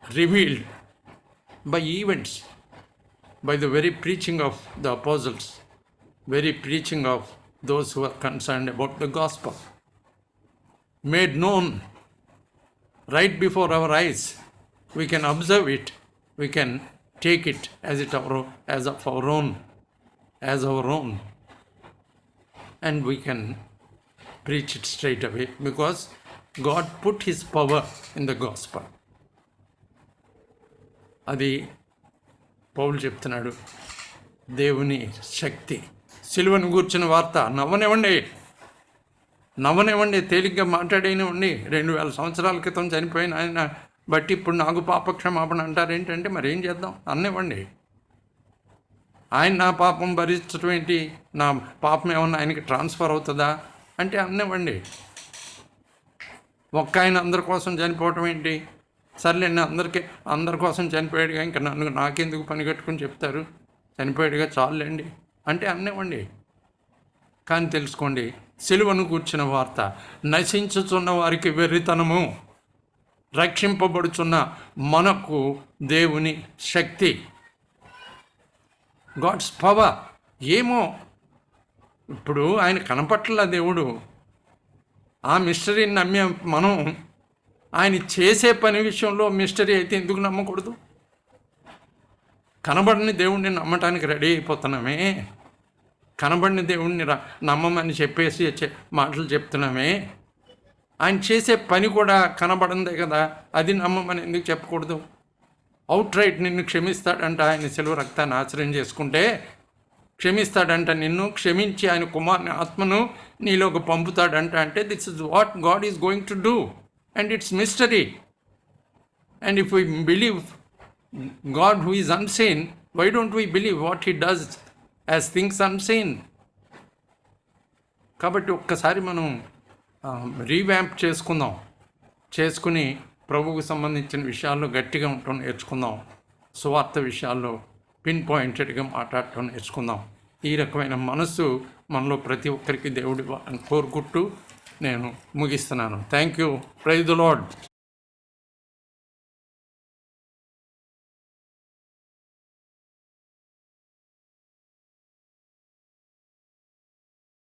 revealed by events, by the very preaching of the apostles, very preaching of those who are concerned about the gospel, made known right before our eyes. We can observe it, we can take it as our own, and we can preach it straight away because God put His power in the gospel. అది పౌలు చెప్తున్నాడు. దేవుని శక్తి, సిలువను గూర్చిన వార్త నవ్వనివ్వండి, తేలిగ్గా మాట్లాడేనివ్వండి. 2000 సంవత్సరాల క్రితం చనిపోయిన ఆయన బట్టి ఇప్పుడు నాకు పాపక్షమాపణ అంటారు ఏంటంటే మరి ఏం చేద్దాం? అన్నివ్వండి. ఆయన నా పాపం భరించడం ఏంటి? నా పాపం ఏమన్నా ఆయనకి ట్రాన్స్ఫర్ అవుతుందా అంటే అన్నివ్వండి. ఒక్క ఆయన అందరి కోసం చనిపోవటం ఏంటి? సర్లేండి, అందరి కోసం చనిపోయాడుగా, ఇంకా నాకెందుకు పని కట్టుకుని చెప్తారు, చనిపోయాడుగా చాలులేండి అంటే అన్నివ్వండి. కానీ తెలుసుకోండి, సిలువను కూర్చున్న వార్త నశించుచున్న వారికి వెర్రితనము, రక్షింపబడుచున్న మనకు దేవుని శక్తి, గాడ్స్ పవర్. ఏమో ఇప్పుడు ఆయన కనపట్ల దేవుడు, ఆ మిస్టరీని నమ్మే మనం ఆయన చేసే పని విషయంలో మిస్టరీ అయితే ఎందుకు నమ్మకూడదు? కనబడిన దేవుణ్ణి నమ్మటానికి రెడీ అయిపోతున్నామే, కనబడిన దేవుణ్ణి నమ్మమని చెప్పేసి మాటలు చెప్తున్నామే. ఆయన చేసే పని కూడా కనబడిందే కదా, అది నమ్మమని ఎందుకు చెప్పకూడదు? అవుట్ రైట్ నిన్ను క్షమిస్తాడంట. ఆయన సెలవు రక్తాన్ని ఆశ్రయం చేసుకుంటే క్షమిస్తాడంట. నిన్ను క్షమించి ఆయన కుమారుని ఆత్మను నీలోకి పంపుతాడంట. అంటే this is what God is going to do and it's mystery. And if we believe God who is unseen, why don't we believe what he does as things unseen? కాబట్టి ఒక్కసారి మనం రీవ్యాంప్ చేసుకుని ప్రభువుకు సంబంధించిన విషయాల్లో గట్టిగా ఉండటం నేర్చుకుందాం. సువార్త విషయాల్లో పిన్ పాయింటెడ్గా మాట్లాడటం నేర్చుకుందాం. ఈ రకమైన మనసు మనలో ప్రతి ఒక్కరికి దేవుడి కోరుకుంటూ నేను ముగిస్తున్నాను. Thank you. Praise the lord.